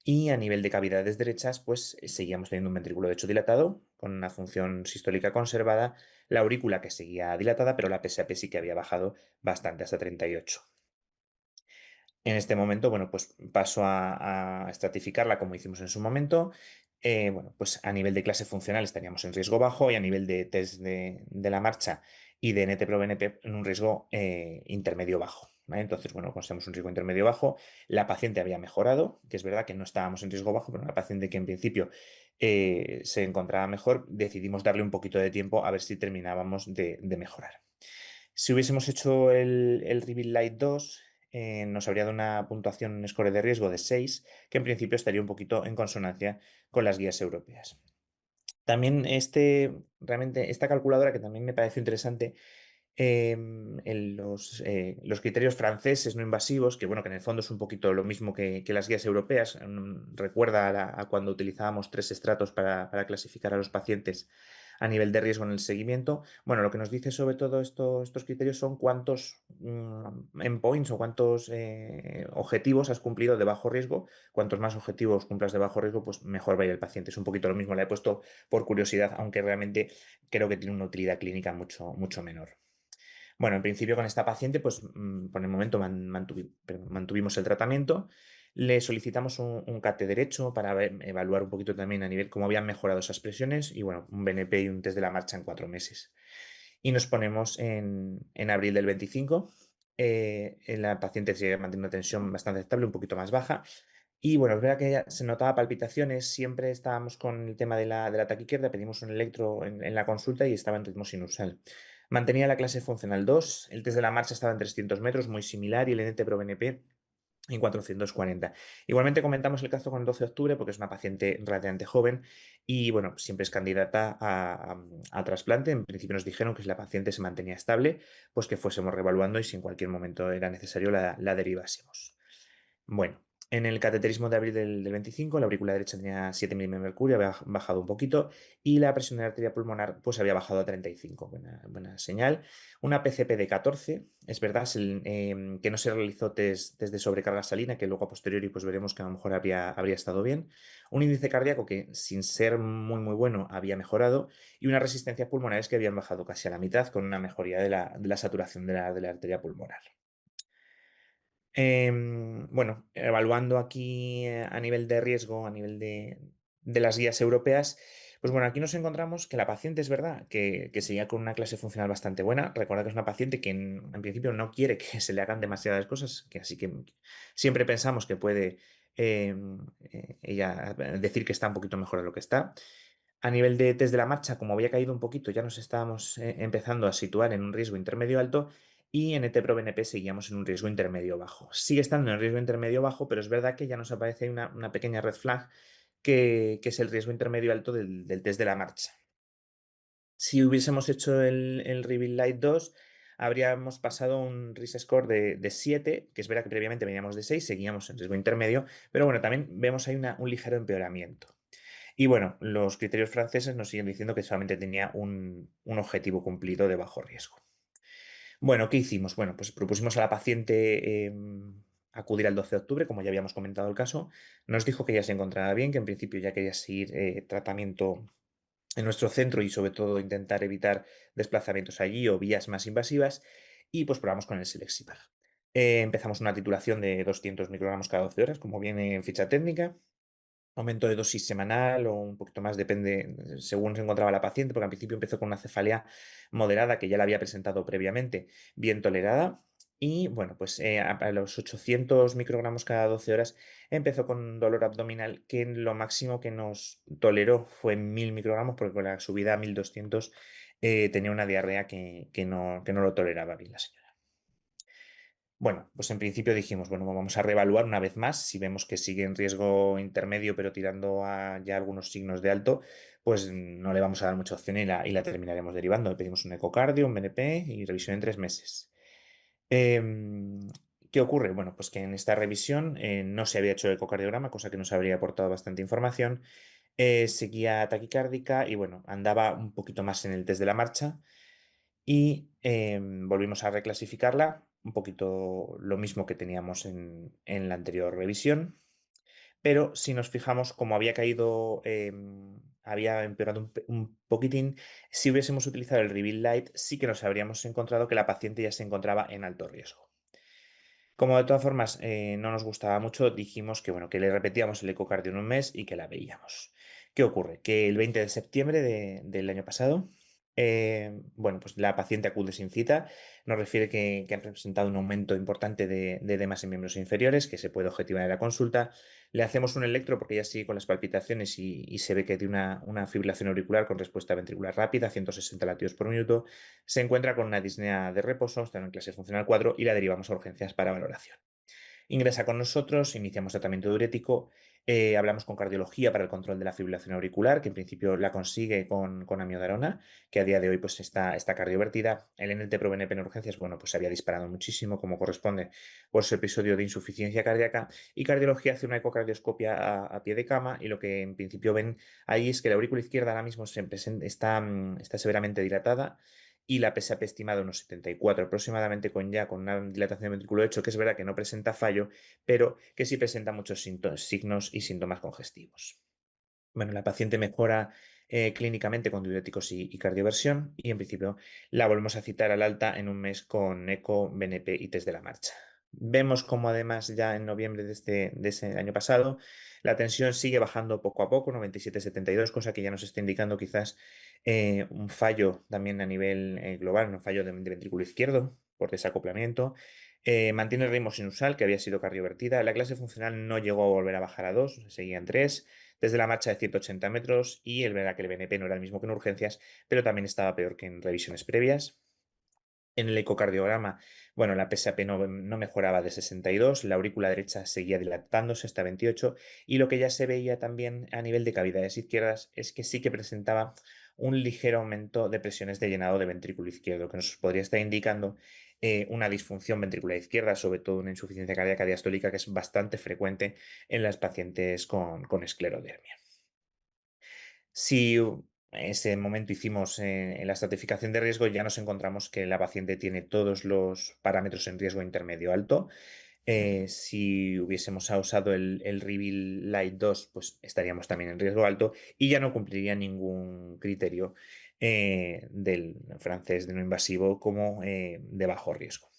y a nivel de cavidades derechas, pues seguíamos teniendo un ventrículo de hecho dilatado con una función sistólica conservada, la aurícula que seguía dilatada, pero la PSAP sí que había bajado bastante hasta 38. En este momento, bueno, pues paso a estratificarla como hicimos en su momento. Bueno, pues a nivel de clase funcional estaríamos en riesgo bajo y a nivel de test de la marcha y de NT-proBNP en un riesgo intermedio bajo. ¿Vale? Entonces, bueno, consideramos un riesgo intermedio bajo. La paciente había mejorado, que es verdad que no estábamos en riesgo bajo, pero una paciente que en principio se encontraba mejor, decidimos darle un poquito de tiempo a ver si terminábamos de mejorar. Si hubiésemos hecho el Reveal Lite 2, nos habría dado una puntuación, un score de riesgo de 6, que en principio estaría un poquito en consonancia con las guías europeas. También realmente esta calculadora que también me pareció interesante, en los criterios franceses no invasivos, que bueno, que en el fondo es un poquito lo mismo que las guías europeas, recuerda a cuando utilizábamos 3 estratos para clasificar a los pacientes a nivel de riesgo en el seguimiento. Bueno, lo que nos dice sobre todo estos criterios son cuántos endpoints o cuántos objetivos has cumplido de bajo riesgo. Cuantos más objetivos cumplas de bajo riesgo, pues mejor va a ir el paciente. Es un poquito lo mismo, la he puesto por curiosidad, aunque realmente creo que tiene una utilidad clínica mucho, mucho menor. Bueno, en principio con esta paciente, pues por el momento mantuvimos el tratamiento. Le solicitamos un CAT derecho para evaluar un poquito también a nivel cómo habían mejorado esas presiones y bueno, un BNP y un test de la marcha en 4 meses. Y nos ponemos en abril del 25. En la paciente se mantiene una tensión bastante estable, un poquito más baja. Y bueno, es verdad que ya se notaba palpitaciones, siempre estábamos con el tema de la taquicardia, pedimos un electro en la consulta y estaba en ritmo sinusal. Mantenía la clase funcional 2, el test de la marcha estaba en 300 metros, muy similar, y el NT-proBNP en 440. Igualmente comentamos el caso con el 12 de octubre porque es una paciente relativamente joven y bueno, siempre es candidata a trasplante. En principio nos dijeron que si la paciente se mantenía estable, pues que fuésemos reevaluando y si en cualquier momento era necesario la derivásemos. Bueno, en el cateterismo de abril del 25, la aurícula derecha tenía 7 milímetros de mercurio, había bajado un poquito, y la presión de la arteria pulmonar pues había bajado a 35, buena señal. Una PCP de 14, es verdad que no se realizó test de sobrecarga salina, que luego a posteriori pues veremos que a lo mejor habría estado bien. Un índice cardíaco que sin ser muy muy bueno había mejorado, y unas resistencias pulmonares que habían bajado casi a la mitad, con una mejoría de la saturación de la arteria pulmonar. Bueno, evaluando aquí a nivel de riesgo, a nivel de las guías europeas, Pues bueno, aquí nos encontramos que la paciente es verdad que seguía con una clase funcional bastante buena. Recuerda que es una paciente que en principio no quiere que se le hagan demasiadas cosas, que así que siempre pensamos que puede ella decir que está un poquito mejor de lo que está. A nivel de test de la marcha, como había caído un poquito, ya nos estábamos empezando a situar en un riesgo intermedio alto y en ET-proBNP seguíamos en un riesgo intermedio bajo. Sigue estando en el riesgo intermedio bajo, pero es verdad que ya nos aparece una pequeña red flag que es el riesgo intermedio alto del test de la marcha. Si hubiésemos hecho el Reveal Light 2, habríamos pasado un risk score de 7, que es verdad que previamente veníamos de 6, seguíamos en riesgo intermedio, pero bueno, también vemos ahí un ligero empeoramiento. Y bueno, los criterios franceses nos siguen diciendo que solamente tenía un objetivo cumplido de bajo riesgo. Bueno, ¿qué hicimos? Bueno, pues propusimos a la paciente acudir al 12 de octubre, como ya habíamos comentado el caso. Nos dijo que ya se encontraba bien, que en principio ya quería seguir tratamiento en nuestro centro y sobre todo intentar evitar desplazamientos allí o vías más invasivas. Y pues probamos con el Selexipag. Empezamos una titulación de 200 microgramos cada 12 horas, como viene en ficha técnica. Aumento de dosis semanal o un poquito más, depende según se encontraba la paciente, porque al principio empezó con una cefalea moderada que ya la había presentado previamente, bien tolerada. Y bueno, pues a los 800 microgramos cada 12 horas empezó con dolor abdominal, que lo máximo que nos toleró fue 1000 microgramos, porque con la subida a 1200 tenía una diarrea que no lo toleraba bien la señora. Bueno, pues en principio dijimos, bueno, vamos a reevaluar una vez más. Si vemos que sigue en riesgo intermedio, pero tirando a ya algunos signos de alto, pues no le vamos a dar mucha opción y la terminaremos derivando. Le pedimos un ecocardio, un BNP y revisión en 3 meses. ¿Qué ocurre? Bueno, pues que en esta revisión no se había hecho ecocardiograma, cosa que nos habría aportado bastante información. Seguía taquicárdica y bueno, andaba un poquito más en el test de la marcha y volvimos a reclasificarla, un poquito lo mismo que teníamos en la anterior revisión, pero si nos fijamos, como había caído, había empeorado un poquitín, si hubiésemos utilizado el Reveal Light, sí que nos habríamos encontrado que la paciente ya se encontraba en alto riesgo. Como de todas formas no nos gustaba mucho, dijimos que, bueno, que le repetíamos el ecocardio en un mes y que la veíamos. ¿Qué ocurre? Que el 20 de septiembre del año pasado, bueno, pues la paciente acude sin cita, nos refiere que han presentado un aumento importante de edemas en miembros inferiores, que se puede objetivar en la consulta. Le hacemos un electro porque ella sigue con las palpitaciones y se ve que tiene una fibrilación auricular con respuesta ventricular rápida, 160 latidos por minuto. Se encuentra con una disnea de reposo, está en clase funcional 4 y la derivamos a urgencias para valoración. Ingresa con nosotros, iniciamos tratamiento diurético, hablamos con cardiología para el control de la fibrilación auricular, que en principio la consigue con amiodarona, que a día de hoy pues está cardiovertida. El NT-proBNP en urgencias, bueno, pues se había disparado muchísimo, como corresponde por su episodio de insuficiencia cardíaca, y cardiología hace una ecocardioscopia a pie de cama, y lo que en principio ven ahí es que la aurícula izquierda ahora mismo está severamente dilatada, y la PSAP estimada unos 74 aproximadamente, con una dilatación de ventrículo hecho, que es verdad que no presenta fallo, pero que sí presenta muchos signos y síntomas congestivos. Bueno, la paciente mejora clínicamente con diuréticos y cardioversión y en principio la volvemos a citar al alta en un mes con eco, BNP y test de la marcha. Vemos como además ya en noviembre de ese año pasado la tensión sigue bajando poco a poco, 97-72, cosa que ya nos está indicando quizás un fallo también a nivel global, un fallo de ventrículo izquierdo por desacoplamiento. Mantiene el ritmo sinusal, que había sido cardiovertida. La clase funcional no llegó a volver a bajar a 2, seguía en 3 desde la marcha de 180 metros y el verdad que el BNP no era el mismo que en urgencias, pero también estaba peor que en revisiones previas. En el ecocardiograma, bueno, la PSAP no mejoraba de 62, la aurícula derecha seguía dilatándose hasta 28 y lo que ya se veía también a nivel de cavidades izquierdas es que sí que presentaba un ligero aumento de presiones de llenado de ventrículo izquierdo, que nos podría estar indicando una disfunción ventricular izquierda, sobre todo una insuficiencia cardíaca diastólica que es bastante frecuente en las pacientes con esclerodermia. Si en ese momento hicimos en la estratificación de riesgo, ya nos encontramos que la paciente tiene todos los parámetros en riesgo intermedio alto. Si hubiésemos usado el Reveal Light 2, pues estaríamos también en riesgo alto y ya no cumpliría ningún criterio del francés de no invasivo como de bajo riesgo.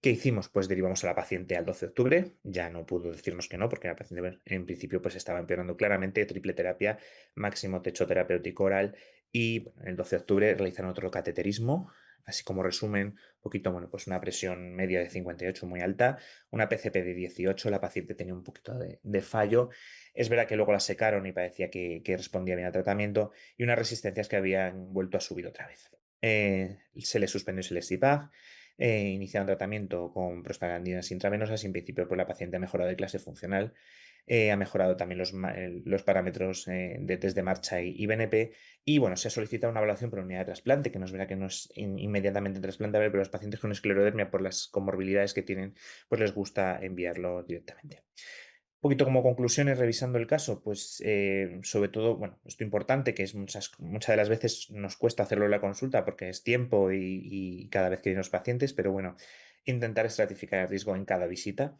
¿Qué hicimos? Pues derivamos a la paciente al 12 de octubre, ya no pudo decirnos que no, porque la paciente en principio pues estaba empeorando claramente, triple terapia, máximo techo terapéutico oral y bueno, el 12 de octubre realizaron otro cateterismo, así como resumen, un poquito, bueno, pues una presión media de 58 muy alta, una PCP de 18, la paciente tenía un poquito de fallo, es verdad que luego la secaron y parecía que respondía bien al tratamiento y unas resistencias que habían vuelto a subir otra vez. Se le suspendió el STIPAG, iniciaron tratamiento con prostaglandinas intravenosas y en principio pues, la paciente ha mejorado de clase funcional, ha mejorado también los parámetros de test de marcha y BNP y bueno, se ha solicitado una evaluación por unidad de trasplante, que no es verdad que no es inmediatamente trasplantable, pero los pacientes con esclerodermia por las comorbilidades que tienen, pues les gusta enviarlo directamente. Un poquito como conclusiones, revisando el caso, pues sobre todo, bueno, esto importante, que es muchas de las veces nos cuesta hacerlo en la consulta porque es tiempo y cada vez que vienen los pacientes, pero bueno, intentar estratificar el riesgo en cada visita.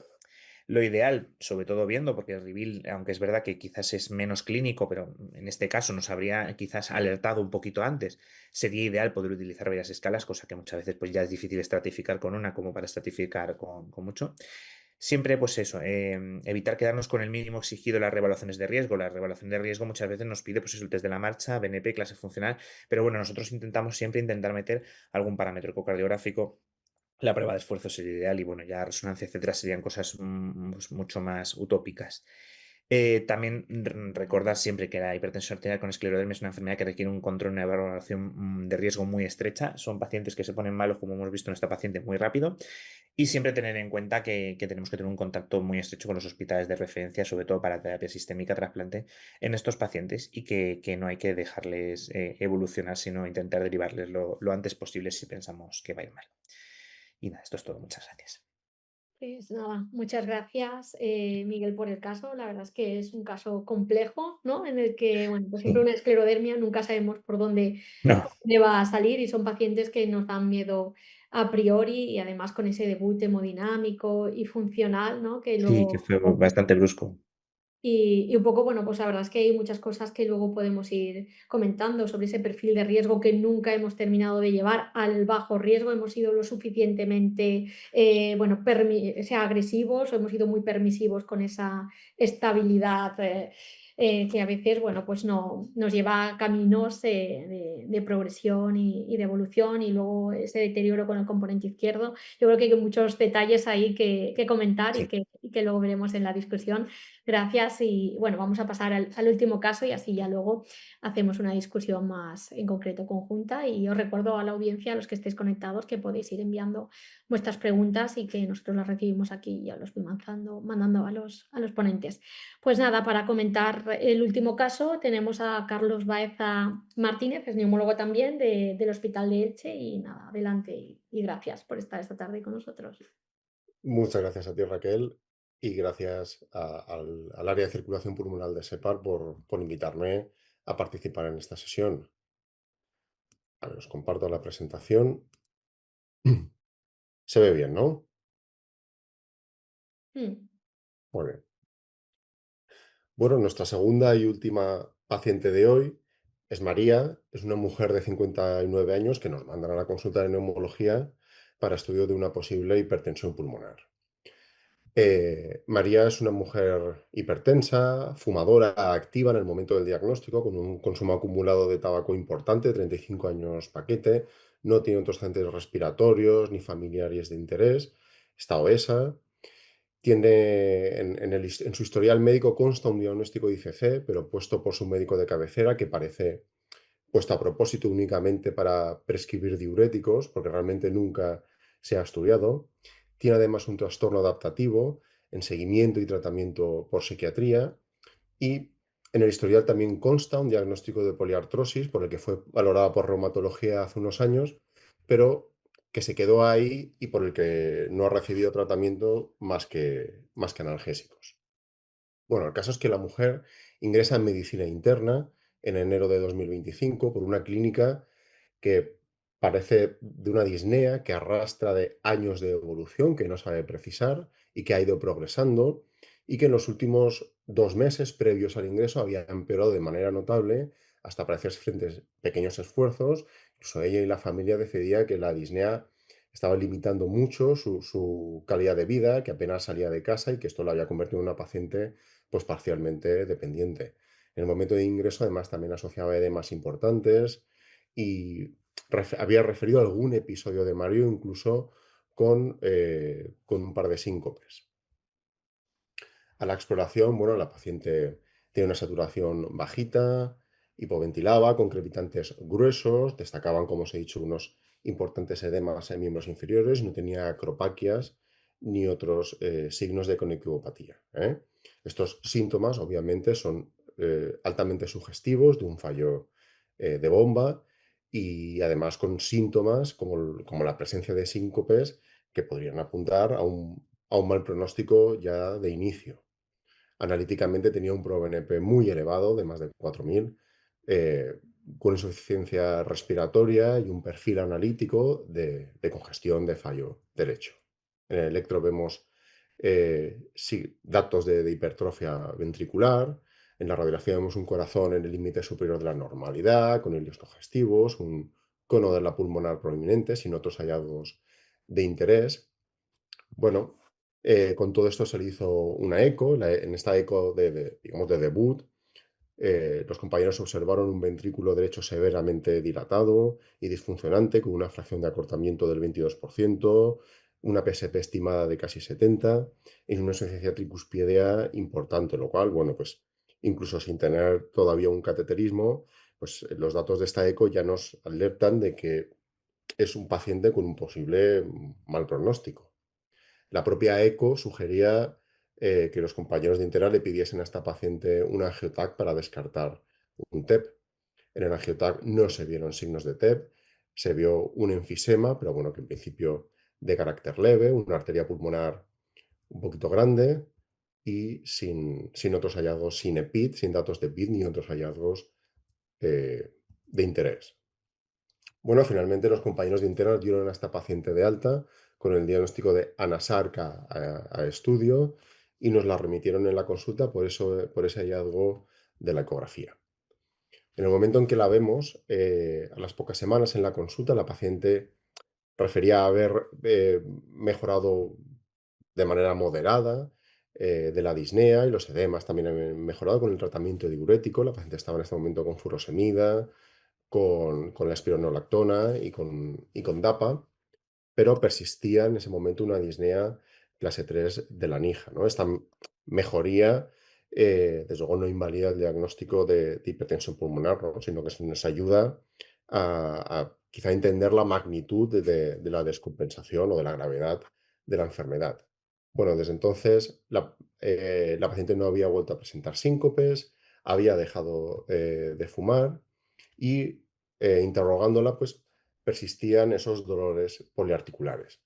Lo ideal, sobre todo viendo, porque el reveal, aunque es verdad que quizás es menos clínico, pero en este caso nos habría quizás alertado un poquito antes, sería ideal poder utilizar varias escalas, cosa que muchas veces pues ya es difícil estratificar con una como para estratificar con mucho. Siempre, pues eso, evitar quedarnos con el mínimo exigido en las revaluaciones de riesgo. La revaluación de riesgo muchas veces nos pide pues eso, el test de la marcha, BNP, clase funcional, pero bueno, nosotros intentamos siempre intentar meter algún parámetro ecocardiográfico. La prueba de esfuerzo sería ideal y bueno, ya resonancia, etcétera, serían cosas pues, mucho más utópicas. También recordar siempre que la hipertensión arterial con esclerodermia es una enfermedad que requiere un control, una evaluación de riesgo muy estrecha. Son pacientes que se ponen malos, como hemos visto en esta paciente, muy rápido. Y siempre tener en cuenta que tenemos que tener un contacto muy estrecho con los hospitales de referencia, sobre todo para terapia sistémica, trasplante, en estos pacientes y que no hay que dejarles evolucionar, sino intentar derivarles lo antes posible si pensamos que va a ir mal. Y nada, esto es todo. Muchas gracias. Pues nada, muchas gracias, Miguel, por el caso. La verdad es que es un caso complejo, ¿no? En el que, bueno, pues siempre Sí. una esclerodermia nunca sabemos No, por dónde va a salir y son pacientes que nos dan miedo a priori y además con ese debut hemodinámico y funcional, ¿no? Que sí, que luego fue bastante brusco. y un poco, bueno, pues la verdad es que hay muchas cosas que luego podemos ir comentando sobre ese perfil de riesgo que nunca hemos terminado de llevar al bajo riesgo. Hemos sido lo suficientemente, bueno, o sea, agresivos o hemos sido muy permisivos con esa estabilidad. Que a veces, bueno, pues no, nos lleva a caminos de progresión y de evolución y luego ese deterioro con el componente izquierdo. Yo creo que hay muchos detalles ahí que comentar Sí. y que luego veremos en la discusión. Gracias y bueno, vamos a pasar al último caso y así ya luego hacemos una discusión más en concreto conjunta y os recuerdo a la audiencia, a los que estéis conectados, que podéis ir enviando vuestras preguntas y que nosotros las recibimos aquí y ya los voy mandando a los ponentes. Pues nada, para comentar el último caso tenemos a Carlos Baeza Martínez, es neumólogo también del Hospital de Elche y nada, adelante y gracias por estar esta tarde con nosotros. Muchas gracias a ti, Raquel, y gracias al área de circulación pulmonar de SEPAR por invitarme a participar en esta sesión. A ver, os comparto la presentación. Se ve bien, ¿no? Mm. Muy bien. Bueno, nuestra segunda y última paciente de hoy es María. Es una mujer de 59 años que nos mandan a la consulta de neumología para estudio de una posible hipertensión pulmonar. María es una mujer hipertensa, fumadora activa en el momento del diagnóstico, con un consumo acumulado de tabaco importante, 35 años paquete, no tiene otros antecedentes respiratorios ni familiares de interés, está obesa, tiene en su historial médico consta un diagnóstico de ICC, pero puesto por su médico de cabecera, que parece puesto a propósito únicamente para prescribir diuréticos, porque realmente nunca se ha estudiado. Tiene además un trastorno adaptativo en seguimiento y tratamiento por psiquiatría y en el historial también consta un diagnóstico de poliartrosis por el que fue valorada por reumatología hace unos años, pero que se quedó ahí y por el que no ha recibido tratamiento más que analgésicos. Bueno, el caso es que la mujer ingresa en medicina interna en enero de 2025 por una clínica que parece de una disnea que arrastra de años de evolución, que no sabe precisar y que ha ido progresando y que en los últimos 2 meses previos al ingreso había empeorado de manera notable hasta parecerse frente a pequeños esfuerzos. Incluso ella y la familia decidía que la disnea estaba limitando mucho su calidad de vida, que apenas salía de casa y que esto la había convertido en una paciente pues parcialmente dependiente. En el momento de ingreso, además, también asociaba edemas importantes y había referido algún episodio de mareo, incluso con un par de síncopes. A la exploración, bueno, la paciente tiene una saturación bajita, hipoventilaba, con crepitantes gruesos, destacaban, como os he dicho, unos importantes edemas en miembros inferiores, no tenía acropaquias ni otros signos de conectivopatía. Estos síntomas, obviamente, son altamente sugestivos de un fallo de bomba y además con síntomas como la presencia de síncopes que podrían apuntar a un mal pronóstico ya de inicio. Analíticamente tenía un ProBNP muy elevado, de más de 4.000, con insuficiencia respiratoria y un perfil analítico de congestión de fallo derecho. En el electro vemos datos de hipertrofia ventricular. En la radiografía vemos un corazón en el límite superior de la normalidad, con helios congestivos, un cono de la pulmonar prominente, sin otros hallazgos de interés. Bueno, con todo esto se le hizo una eco. En esta eco digamos, de debut, los compañeros observaron un ventrículo derecho severamente dilatado y disfuncionante, con una fracción de acortamiento del 22%, una PSP estimada de casi 70 y una insuficiencia tricuspidea importante, lo cual, bueno, pues incluso sin tener todavía un cateterismo, pues los datos de esta eco ya nos alertan de que es un paciente con un posible mal pronóstico. La propia ECO sugería que los compañeros de Intera le pidiesen a esta paciente un angiotac para descartar un TEP. En el angiotac no se vieron signos de TEP, se vio un enfisema, pero bueno, que en principio de carácter leve, una arteria pulmonar un poquito grande y sin otros hallazgos, sin EPID, sin datos de EPID ni otros hallazgos de interés. Bueno, finalmente los compañeros de Interna dieron a esta paciente de alta con el diagnóstico de anasarca a estudio y nos la remitieron en la consulta por ese hallazgo de la ecografía. En el momento en que la vemos, a las pocas semanas en la consulta, la paciente refería haber mejorado de manera moderada de la disnea y los edemas también han mejorado con el tratamiento diurético. La paciente estaba en este momento con furosemida, con la espironolactona y con DAPA, pero persistía en ese momento una disnea clase 3 de la NIJA, ¿no? Esta mejoría, desde luego, no invalida el diagnóstico de hipertensión pulmonar, ¿no? Sino que nos ayuda a quizá entender la magnitud de la descompensación o de la gravedad de la enfermedad. Bueno, desde entonces la paciente no había vuelto a presentar síncopes, había dejado de fumar y interrogándola, pues persistían esos dolores poliarticulares.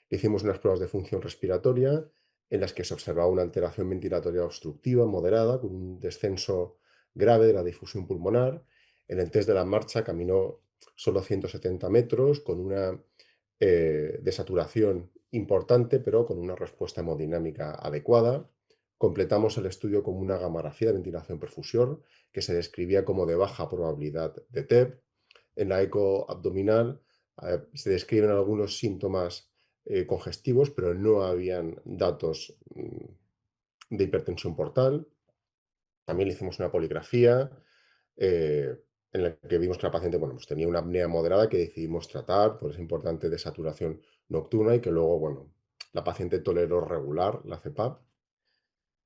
Le hicimos unas pruebas de función respiratoria en las que se observaba una alteración ventilatoria obstructiva moderada con un descenso grave de la difusión pulmonar. En el test de la marcha caminó solo 170 metros con una desaturación importante, pero con una respuesta hemodinámica adecuada. Completamos el estudio con una gamografía de ventilación-perfusión que se describía como de baja probabilidad de TEP. En la eco abdominal se describen algunos síntomas congestivos, pero no habían datos de hipertensión portal. También le hicimos una poligrafía en la que vimos que la paciente bueno, pues tenía una apnea moderada que decidimos tratar por esa importante desaturación nocturna y que luego, bueno, la paciente toleró regular la CPAP.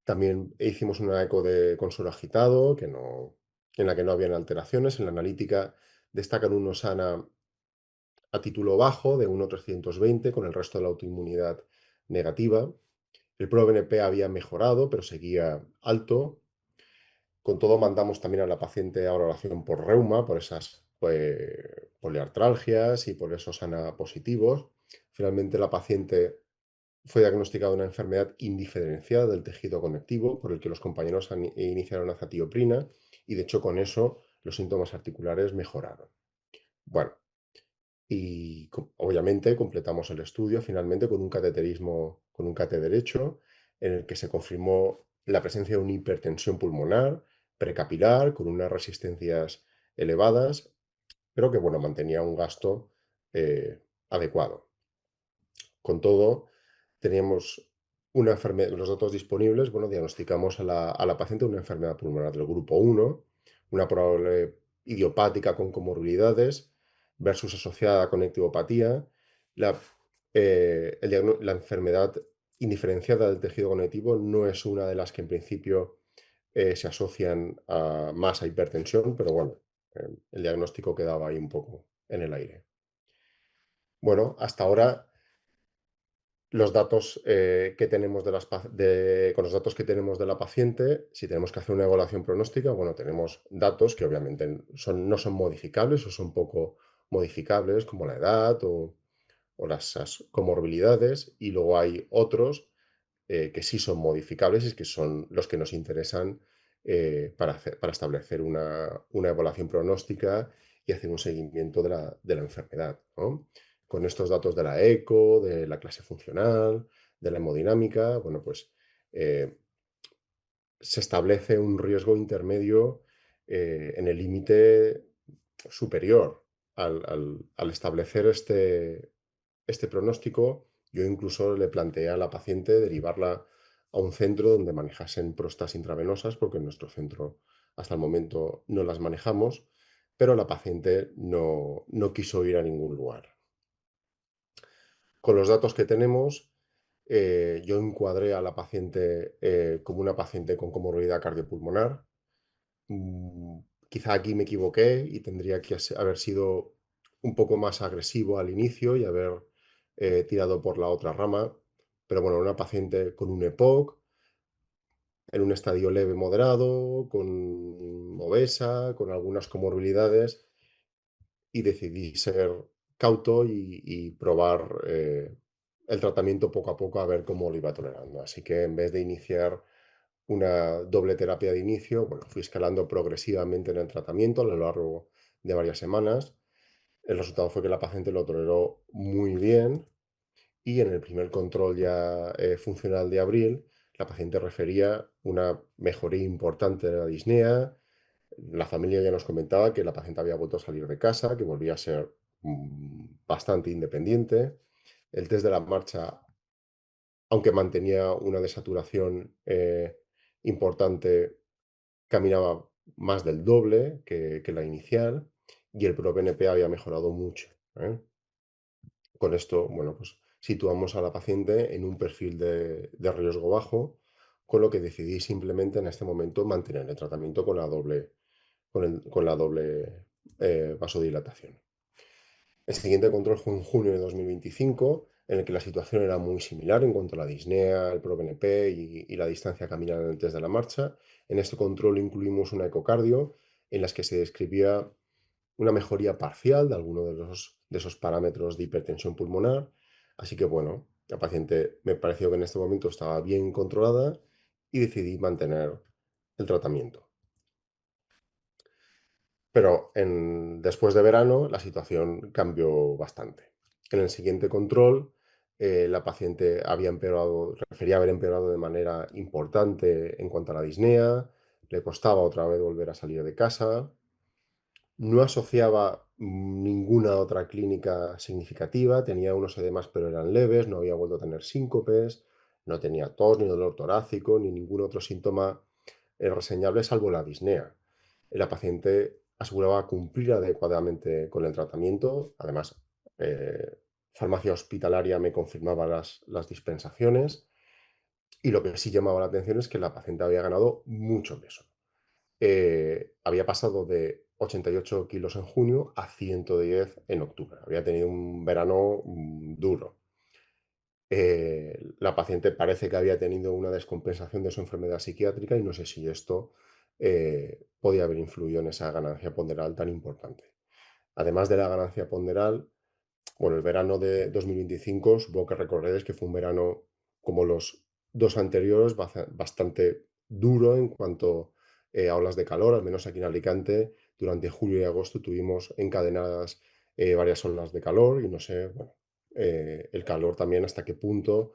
También hicimos una eco con suelo agitado, en la que no habían alteraciones. En la analítica destacan un OSANA a título bajo de 1,320 con el resto de la autoinmunidad negativa. El ProBNP había mejorado, pero seguía alto. Con todo, mandamos también a la paciente a valoración por reuma, por esas poliartralgias y por esos ANA positivos. Finalmente, la paciente fue diagnosticada una enfermedad indiferenciada del tejido conectivo, por el que los compañeros iniciaron azatioprina y, de hecho, con eso los síntomas articulares mejoraron. Bueno, y obviamente completamos el estudio finalmente con un cateterismo, con un cate derecho, en el que se confirmó la presencia de una hipertensión pulmonar precapilar con unas resistencias elevadas, pero que bueno, mantenía un gasto adecuado. Con todo, teníamos los datos disponibles, bueno, diagnosticamos a la paciente una enfermedad pulmonar del grupo 1, una probable idiopática con comorbilidades versus asociada con ectopatía. La enfermedad indiferenciada del tejido conectivo no es una de las que en principio se asocian más a hipertensión, pero bueno, el diagnóstico quedaba ahí un poco en el aire. Bueno, hasta ahora los datos que tenemos con los datos que tenemos de la paciente, si tenemos que hacer una evaluación pronóstica, bueno, tenemos datos que obviamente no son modificables o son poco modificables, como la edad o las comorbilidades, y luego hay otros que sí son modificables y que son los que nos interesan para establecer una evaluación pronóstica y hacer un seguimiento de la enfermedad, ¿no? Con estos datos de la eco, de la clase funcional, de la hemodinámica, bueno, pues se establece un riesgo intermedio en el límite superior. Al establecer este pronóstico, yo incluso le planteé a la paciente derivarla a un centro donde manejasen próstatas intravenosas, porque en nuestro centro hasta el momento no las manejamos, pero la paciente no quiso ir a ningún lugar. Con los datos que tenemos, yo encuadré a la paciente como una paciente con comorbilidad cardiopulmonar. Quizá aquí me equivoqué y tendría que haber sido un poco más agresivo al inicio y haber tirado por la otra rama. Pero bueno, una paciente con un EPOC, en un estadio leve moderado, con obesa, con algunas comorbilidades, y decidí ser cauto y probar el tratamiento poco a poco a ver cómo lo iba tolerando. Así que en vez de iniciar una doble terapia de inicio, bueno, fui escalando progresivamente en el tratamiento a lo largo de varias semanas. El resultado fue que la paciente lo toleró muy bien y en el primer control ya funcional de abril, la paciente refería una mejoría importante de la disnea. La familia ya nos comentaba que la paciente había vuelto a salir de casa, que volvía a ser bastante independiente. El test de la marcha, aunque mantenía una desaturación importante, caminaba más del doble que la inicial y el ProBNP había mejorado mucho, ¿eh? Con esto, bueno, pues situamos a la paciente en un perfil de riesgo bajo, con lo que decidí simplemente en este momento mantener el tratamiento con la doble vasodilatación. El siguiente control fue en junio de 2025, en el que la situación era muy similar en cuanto a la disnea, el ProBNP y la distancia caminada en el test de la marcha. En este control incluimos una ecocardio en las que se describía una mejoría parcial de alguno de esos parámetros de hipertensión pulmonar. Así que bueno, la paciente me pareció que en este momento estaba bien controlada y decidí mantener el tratamiento. Pero después de verano la situación cambió bastante. En el siguiente control, la paciente refería haber empeorado de manera importante en cuanto a la disnea, le costaba otra vez volver a salir de casa, no asociaba ninguna otra clínica significativa, tenía unos edemas pero eran leves, no había vuelto a tener síncopes, no tenía tos ni dolor torácico ni ningún otro síntoma reseñable salvo la disnea. La paciente aseguraba cumplir adecuadamente con el tratamiento, además farmacia hospitalaria me confirmaba las dispensaciones y lo que sí llamaba la atención es que la paciente había ganado mucho peso. Había pasado de 88 kilos en junio a 110 en octubre. Había tenido un verano duro. La paciente parece que había tenido una descompensación de su enfermedad psiquiátrica y no sé si esto podía haber influido en esa ganancia ponderal tan importante. Además de la ganancia ponderal, bueno, el verano de 2025, supongo que recordaréis que fue un verano como los dos anteriores, bastante duro en cuanto a olas de calor, al menos aquí en Alicante. Durante julio y agosto tuvimos encadenadas varias olas de calor y no sé, bueno, el calor también hasta qué punto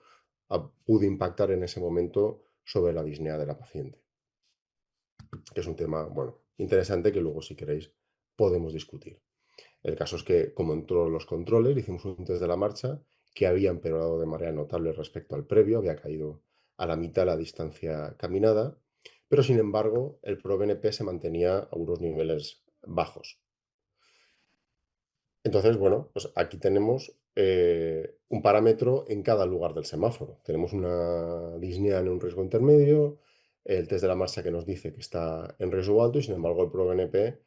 pudo impactar en ese momento sobre la disnea de la paciente, que es un tema, bueno, interesante que luego, si queréis, podemos discutir. El caso es que, como en todos los controles, hicimos un test de la marcha que había empeorado de manera notable respecto al previo, había caído a la mitad la distancia caminada, pero sin embargo el ProBNP se mantenía a unos niveles bajos. Entonces, bueno, pues aquí tenemos un parámetro en cada lugar del semáforo. Tenemos una disnea en un riesgo intermedio, el test de la marcha que nos dice que está en riesgo alto y sin embargo el ProBNP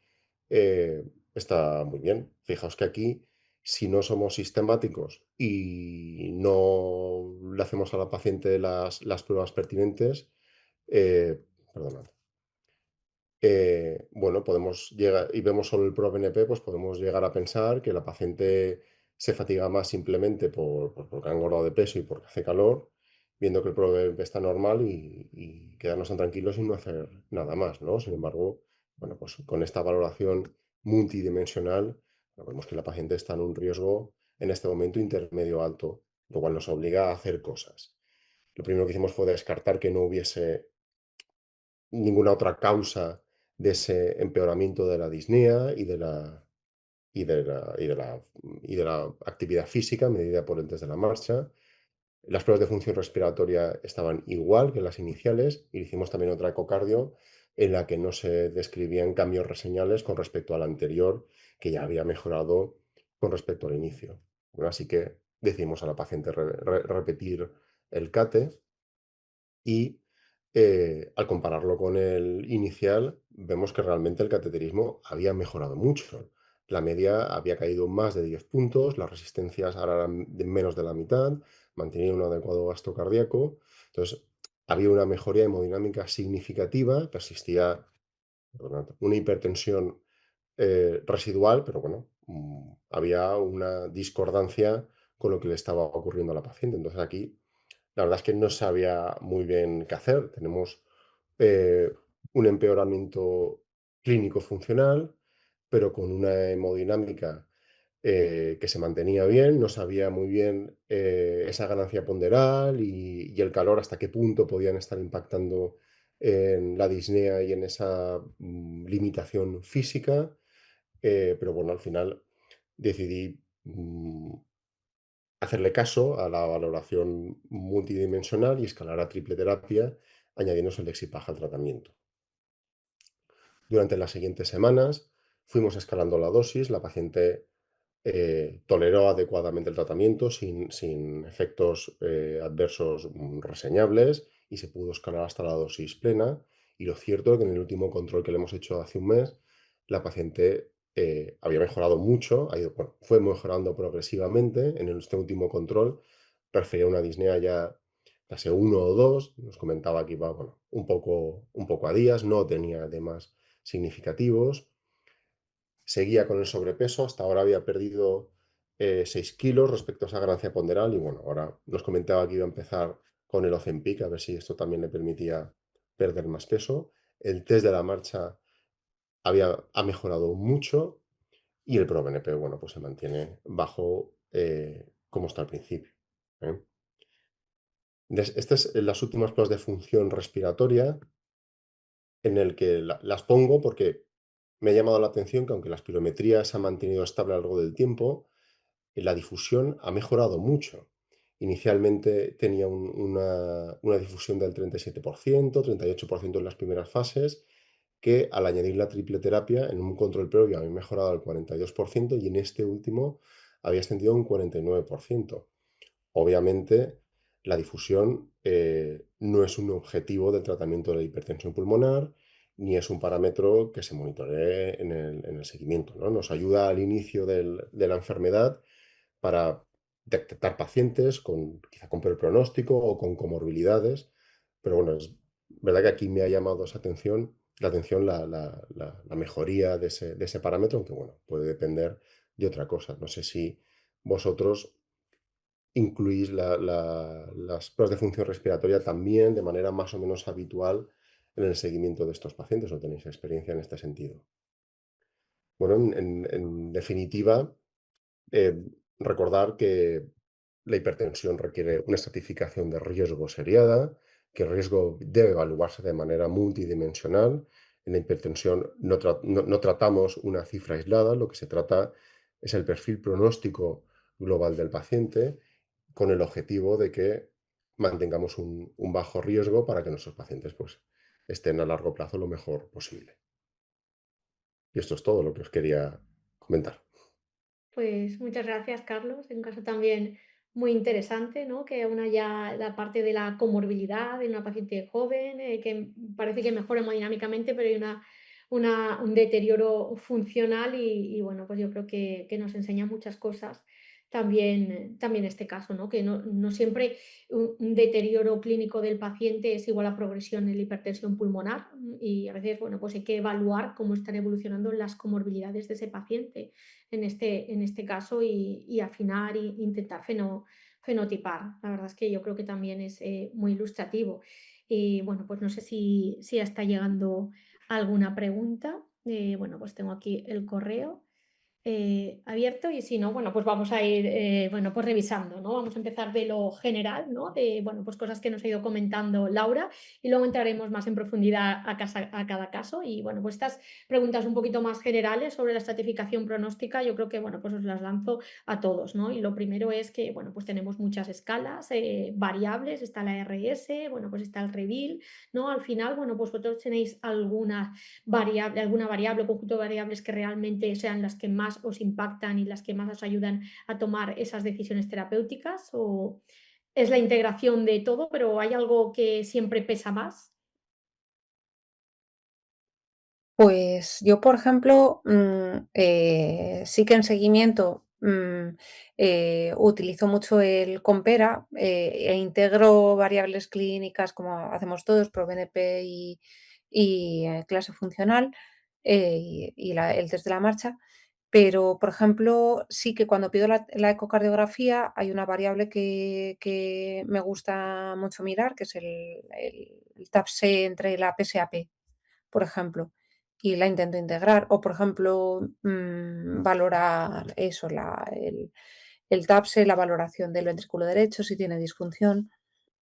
está muy bien. Fijaos que aquí, si no somos sistemáticos y no le hacemos a la paciente las pruebas pertinentes, perdonad, bueno, podemos llegar y vemos solo el ProBNP, pues podemos llegar a pensar que la paciente se fatiga más simplemente porque ha engordado de peso y porque hace calor, viendo que el ProBNP está normal y quedarnos tan tranquilos y no hacer nada más, ¿no? Sin embargo, bueno, pues con esta valoración multidimensional, vemos que la paciente está en un riesgo en este momento intermedio alto, lo cual nos obliga a hacer cosas. Lo primero que hicimos fue descartar que no hubiese ninguna otra causa de ese empeoramiento de la disnea y de la actividad física medida por el test de la marcha. Las pruebas de función respiratoria estaban igual que las iniciales y hicimos también otra ecocardio en la que no se describían cambios reseñables con respecto al anterior, que ya había mejorado con respecto al inicio. Bueno, así que decidimos a la paciente repetir el CATE y al compararlo con el inicial, vemos que realmente el cateterismo había mejorado mucho. La media había caído más de 10 puntos, las resistencias ahora eran de menos de la mitad, mantenía un adecuado gasto cardíaco. Entonces, había una mejoría hemodinámica significativa, persistía una hipertensión residual, pero bueno, había una discordancia con lo que le estaba ocurriendo a la paciente. Entonces, aquí la verdad es que no sabía muy bien qué hacer. Tenemos eh, un empeoramiento clínico funcional, pero con una hemodinámica que se mantenía bien. No sabía muy bien esa ganancia ponderal y el calor hasta qué punto podían estar impactando en la disnea y en esa limitación física. Pero bueno, al final decidí hacerle caso a la valoración multidimensional y escalar a triple terapia, añadiéndose el Lexipag al tratamiento. Durante las siguientes semanas fuimos escalando la dosis, la paciente toleró adecuadamente el tratamiento sin efectos adversos reseñables y se pudo escalar hasta la dosis plena. Y lo cierto es que en el último control que le hemos hecho hace un mes, la paciente había mejorado mucho, fue mejorando progresivamente. En este último control refería a una disnea ya fase 1 o 2, nos comentaba que iba un poco a días, no tenía además significativos. Seguía con el sobrepeso, hasta ahora había perdido 6 kilos respecto a esa ganancia ponderal y bueno, ahora nos comentaba que iba a empezar con el Ozempic, a ver si esto también le permitía perder más peso. El test de la marcha ha mejorado mucho y el ProBNP, bueno, pues se mantiene bajo como está al principio. ¿Eh? Estas es las últimas pruebas de función respiratoria en el que las pongo porque me ha llamado la atención que aunque la espirometría se ha mantenido estable a lo largo del tiempo, la difusión ha mejorado mucho. Inicialmente tenía una difusión del 37%, 38% en las primeras fases, que al añadir la triple terapia en un control previo había mejorado al 42% y en este último había ascendido a un 49%. Obviamente, la difusión no es un objetivo del tratamiento de la hipertensión pulmonar ni es un parámetro que se monitoree en el seguimiento, ¿no? Nos ayuda al inicio de la enfermedad para detectar pacientes quizá con peor pronóstico o con comorbilidades, pero bueno, es verdad que aquí me ha llamado la atención la mejoría de ese parámetro, aunque bueno, puede depender de otra cosa. No sé si vosotros incluís las pruebas de función respiratoria también de manera más o menos habitual en el seguimiento de estos pacientes o tenéis experiencia en este sentido. Bueno, en definitiva, eh, recordar que la hipertensión requiere una estratificación de riesgo seriada, que el riesgo debe evaluarse de manera multidimensional. En la hipertensión no tratamos una cifra aislada, lo que se trata es el perfil pronóstico global del paciente con el objetivo de que mantengamos un bajo riesgo para que nuestros pacientes pues, estén a largo plazo lo mejor posible. Y esto es todo lo que os quería comentar. Pues muchas gracias, Carlos. Es un caso también muy interesante, ¿no? Que una ya la parte de la comorbilidad en una paciente joven, que parece que mejora hemodinámicamente, pero hay un deterioro funcional bueno, pues yo creo que nos enseña muchas cosas. También este caso, ¿no? Que no siempre un deterioro clínico del paciente es igual a progresión en la hipertensión pulmonar y a veces, bueno, pues hay que evaluar cómo están evolucionando las comorbilidades de ese paciente en este caso y afinar e intentar fenotipar. La verdad es que yo creo que también es muy ilustrativo. Y bueno, pues no sé si ya está llegando alguna pregunta. Bueno, pues tengo aquí el correo abierto y si no, bueno, pues vamos a ir, bueno, pues revisando, ¿no? Vamos a empezar de lo general, ¿no? De, bueno, pues cosas que nos ha ido comentando Laura y luego entraremos más en profundidad a cada caso y, bueno, pues estas preguntas un poquito más generales sobre la estratificación pronóstica, yo creo que, bueno, pues os las lanzo a todos, ¿no? Y lo primero es que, bueno, pues tenemos muchas escalas variables, está la RS, bueno, pues está el REVIL, ¿no? Al final, bueno, pues vosotros tenéis alguna variable o conjunto de variables que realmente sean las que más os impactan y las que más os ayudan a tomar esas decisiones terapéuticas? ¿O es la integración de todo, pero hay algo que siempre pesa más? Pues yo, por ejemplo, sí que en seguimiento utilizo mucho el Compera e integro variables clínicas como hacemos todos, ProBNP y clase funcional el test de la marcha. Pero, por ejemplo, sí que cuando pido la ecocardiografía hay una variable que me gusta mucho mirar, que es el TAPSE entre la PSAP, por ejemplo, y la intento integrar. O, por ejemplo, valorar eso, el TAPSE, la valoración del ventrículo derecho, si tiene disfunción.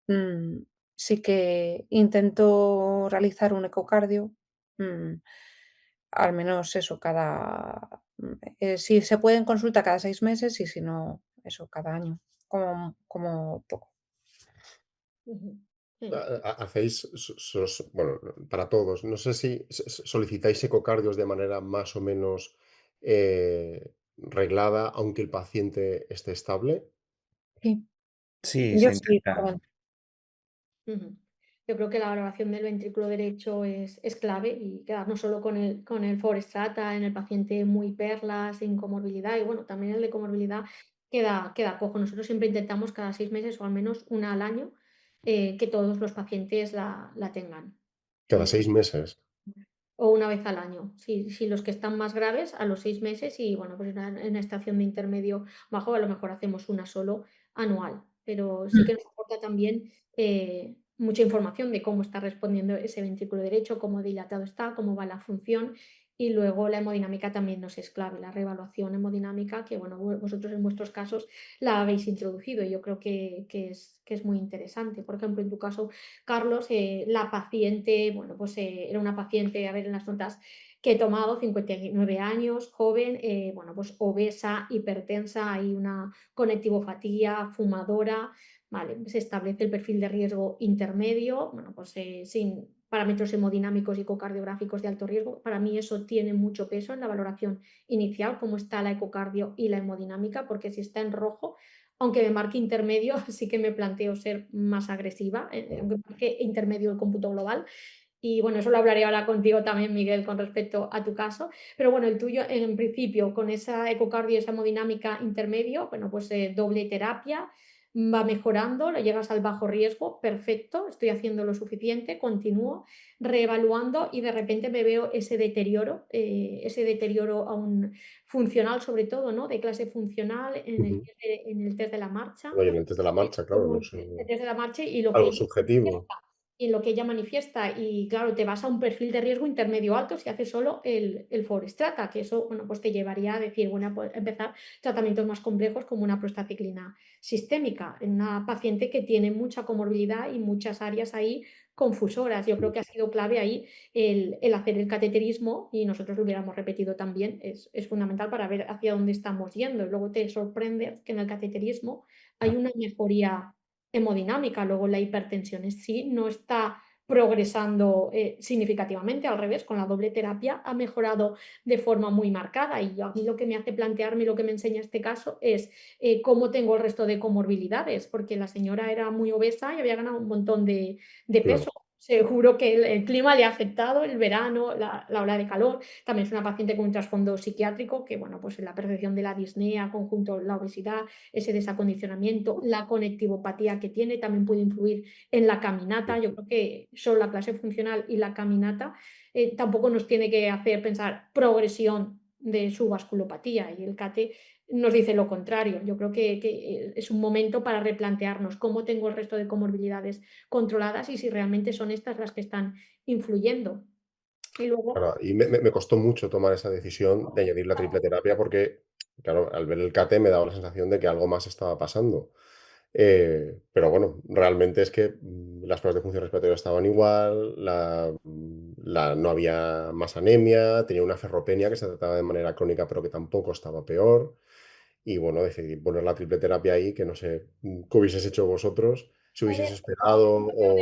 Mm, sí que intento realizar un ecocardio, mm, al menos eso, si se puede en consulta cada 6 meses y si no, eso, cada año, como poco. Ujú. Sí. Hacéis, bueno, para todos, no sé si solicitáis ecocardios de manera más o menos reglada, aunque el paciente esté estable. Sí, Sí, yo se sí, intenta. perdón. Ujú. Yo creo que la valoración del ventrículo derecho es clave y quedarnos solo con el Forestrata en el paciente muy perla, sin comorbilidad y bueno, también el de comorbilidad queda cojo. Nosotros siempre intentamos cada 6 meses o al menos una al año que todos los pacientes la tengan. Cada 6 meses. O una vez al año. Si los que están más graves, a los 6 meses y bueno, pues en una estación de intermedio bajo, a lo mejor hacemos una solo anual. Pero sí Mm. que nos aporta también mucha información de cómo está respondiendo ese ventrículo derecho, cómo dilatado está, cómo va la función. Y luego la hemodinámica también nos es clave, la reevaluación hemodinámica, que bueno, vosotros en vuestros casos la habéis introducido y yo creo que es muy interesante. Por ejemplo, en tu caso, Carlos, la paciente, bueno, pues era una paciente, a ver en las notas que he tomado, 59 años, joven, bueno, pues obesa, hipertensa, hay una conectivofatía, fumadora, vale, se establece el perfil de riesgo intermedio, bueno, pues sin parámetros hemodinámicos y ecocardiográficos de alto riesgo. Para mí eso tiene mucho peso en la valoración inicial, cómo está la ecocardio y la hemodinámica, porque si está en rojo, aunque me marque intermedio, sí que me planteo ser más agresiva, aunque marque intermedio el cómputo global. Y bueno, eso lo hablaré ahora contigo también, Miguel, con respecto a tu caso. Pero bueno, el tuyo, en principio, con esa ecocardio y esa hemodinámica intermedio, bueno, pues doble terapia, va mejorando, lo llegas al bajo riesgo, perfecto, estoy haciendo lo suficiente, continúo reevaluando y de repente me veo ese deterioro aún funcional sobre todo, ¿no? De clase funcional Ujú. en el test de la marcha, Bueno, y en el test de la marcha, claro, no como es el test de la marcha y lo que algo ella subjetivo. manifiesta, y lo que ella manifiesta. Y claro, te vas a un perfil de riesgo intermedio alto si haces solo el Forestrata, que eso, bueno, pues te llevaría a decir, bueno, pues empezar tratamientos más complejos como una prostaciclina sistémica en una paciente que tiene mucha comorbilidad y muchas áreas ahí confusoras. Yo creo que ha sido clave ahí el hacer el cateterismo y nosotros lo hubiéramos repetido también. Es fundamental para ver hacia dónde estamos yendo. Y luego te sorprende que en el cateterismo hay una mejoría hemodinámica. Luego la hipertensión en sí no está progresando significativamente, al revés, con la doble terapia ha mejorado de forma muy marcada y a mí lo que me hace plantearme, lo que me enseña este caso es cómo tengo el resto de comorbilidades, porque la señora era muy obesa y había ganado un montón de Claro. peso. Seguro que el clima le ha afectado, el verano, la ola de calor. También es una paciente con un trasfondo psiquiátrico que, bueno, pues la percepción de la disnea, conjunto la obesidad, ese desacondicionamiento, la conectivopatía que tiene también puede influir en la caminata. Yo creo que solo la clase funcional y la caminata tampoco nos tiene que hacer pensar progresión de su vasculopatía y el CATE nos dice lo contrario. Yo creo que es un momento para replantearnos cómo tengo el resto de comorbilidades controladas y si realmente son estas las que están influyendo. Y luego, Claro, y me costó mucho tomar esa decisión de añadir la triple terapia porque, claro, al ver el CAT me daba la sensación de que algo más estaba pasando. Pero bueno, realmente es que las pruebas de función respiratoria estaban igual, no había más anemia, tenía una ferropenia que se trataba de manera crónica pero que tampoco estaba peor. Y bueno, decidí poner la triple terapia ahí, que no sé qué hubieses hecho vosotros, si a hubieses ver, esperado o...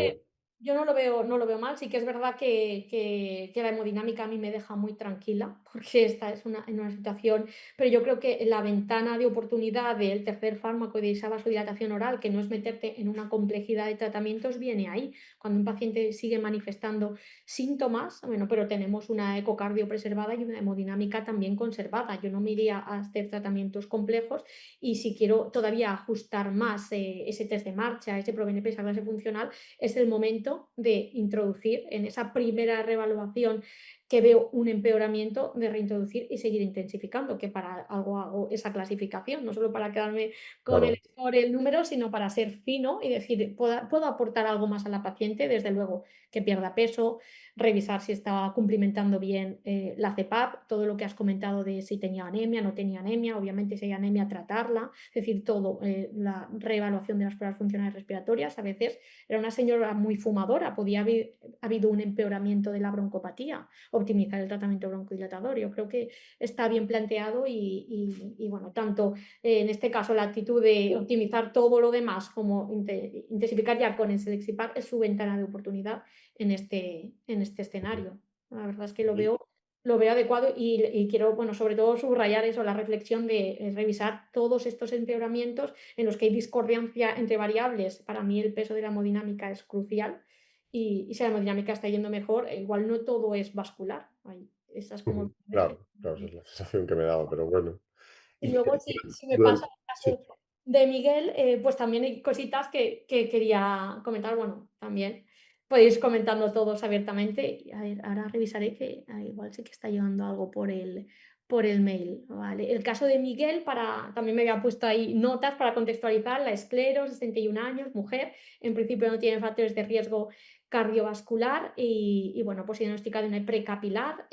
yo no lo veo mal, sí que es verdad que la hemodinámica a mí me deja muy tranquila, porque esta es en una situación, pero yo creo que la ventana de oportunidad del tercer fármaco de esa vasodilatación oral, que no es meterte en una complejidad de tratamientos, viene ahí. Cuando un paciente sigue manifestando síntomas, bueno, pero tenemos una ecocardio preservada y una hemodinámica también conservada. Yo no me iría a hacer tratamientos complejos y si quiero todavía ajustar más ese test de marcha, ese ProBNP, esa clase funcional, es el momento de introducir en esa primera reevaluación que veo un empeoramiento, de reintroducir y seguir intensificando, que para algo hago esa clasificación, no solo para quedarme con el Claro, score, el número, sino para ser fino y decir, puedo aportar algo más a la paciente, desde luego que pierda peso, revisar si estaba cumplimentando bien la CPAP, todo lo que has comentado de si tenía anemia, no tenía anemia, obviamente si hay anemia, tratarla, es decir, todo, la reevaluación de las pruebas funcionales respiratorias. A veces era una señora muy fumadora, podía haber habido un empeoramiento de la broncopatía, optimizar el tratamiento broncodilatador. Yo creo que está bien planteado y bueno, tanto en este caso la actitud de optimizar todo lo demás como intensificar ya con el Selexipag es su ventana de oportunidad en este escenario. La verdad es que lo veo adecuado y quiero, bueno, sobre todo subrayar eso, la reflexión de revisar todos estos empeoramientos en los que hay discordancia entre variables. Para mí el peso de la hemodinámica es crucial y si la hemodinámica está yendo mejor, igual no todo es vascular. Hay esas ujú, comorbilidades que... claro, claro, esa es la sensación que me daba, pero bueno. Y Y luego, si me pasa durante... el Sí, caso de Miguel, pues también hay cositas que quería comentar. Bueno, también podéis comentando todos abiertamente. Y a ver, ahora revisaré que igual sí que está llegando algo por el mail. Vale. El caso de Miguel, también me había puesto ahí notas para contextualizar. La escleros, 61 años, mujer. En principio no tiene factores de riesgo cardiovascular y bueno, pues diagnosticada de una precapilar.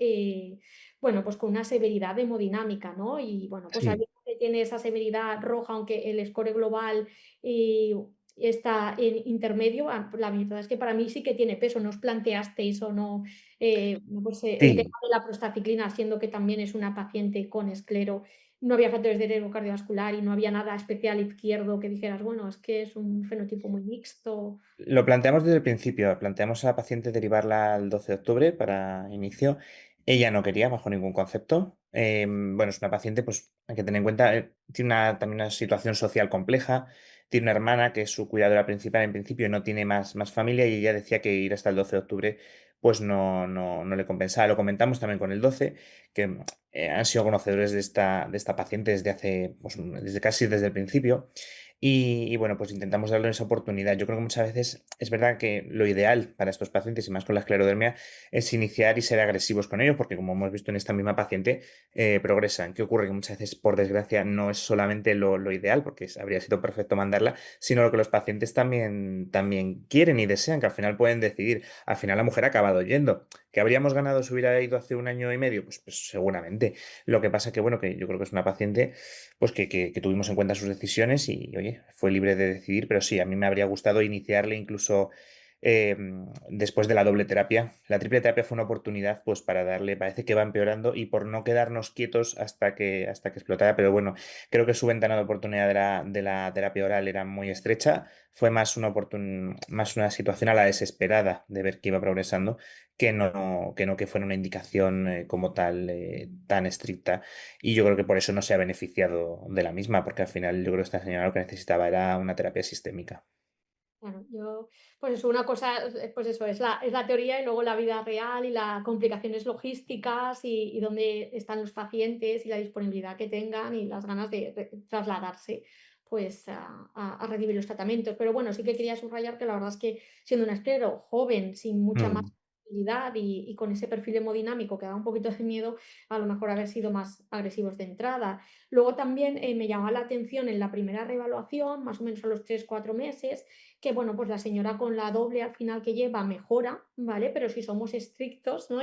Bueno, pues con una severidad hemodinámica, ¿no? Y bueno, pues sí. sabiendo que tiene esa severidad roja, aunque el score global eh, está en intermedio, la verdad es que para mí sí que tiene peso. ¿No os planteasteis o no, pues, el tema Sí, de la prostaciclina, siendo que también es una paciente con esclero? No había factores de riesgo cardiovascular y no había nada especial izquierdo que dijeras, bueno, es que es un fenotipo muy mixto. lo planteamos desde el principio. Planteamos a la paciente derivarla al 12 de octubre para inicio. Ella no quería bajo ningún concepto. Bueno, es una paciente, pues hay que tener en cuenta, tiene también una situación social compleja. Tiene una hermana que es su cuidadora principal en principio y no tiene más familia y ella decía que ir hasta el 12 de octubre pues no le compensaba. Lo comentamos también con el 12, que han sido conocedores de esta paciente desde hace, pues, desde casi desde el principio. Y bueno, pues intentamos darle esa oportunidad. Yo creo que muchas veces es verdad que lo ideal para estos pacientes, y más con la esclerodermia, es iniciar y ser agresivos con ellos, porque como hemos visto en esta misma paciente, progresan. ¿Qué ocurre? Que muchas veces, por desgracia, no es solamente lo ideal, porque habría sido perfecto mandarla, sino lo que los pacientes también quieren y desean, que al final pueden decidir. Al final la mujer ha acabado yendo. ¿Que habríamos ganado si hubiera ido hace un año y medio? Pues seguramente. Lo que pasa que, bueno, que yo creo que es una paciente pues que tuvimos en cuenta sus decisiones y, oye, fue libre de decidir, pero sí, a mí me habría gustado iniciarle incluso después de la doble terapia. La triple terapia fue una oportunidad pues para darle, parece que va empeorando y por no quedarnos quietos hasta que explotara, pero bueno, creo que su ventana de oportunidad de la terapia oral era muy estrecha, fue más una situación a la desesperada de ver que iba progresando que fuera una indicación como tal tan estricta. Y yo creo que por eso no se ha beneficiado de la misma, porque al final yo creo que esta señora lo que necesitaba era una terapia sistémica. Claro, yo, pues eso, una cosa, pues eso, es la teoría y luego la vida real y las complicaciones logísticas y dónde están los pacientes y la disponibilidad que tengan y las ganas de trasladarse pues a recibir los tratamientos. Pero bueno, sí que quería subrayar que la verdad es que siendo un esclero joven, sin mucha más Mm, habilidad y con ese perfil hemodinámico que da un poquito de miedo, a lo mejor haber sido más agresivos de entrada. Luego también me llamaba la atención en la primera reevaluación, más o menos a los 3 o 4 meses, que bueno, pues la señora con la doble al final que lleva mejora, ¿vale? Pero si somos estrictos, ¿no?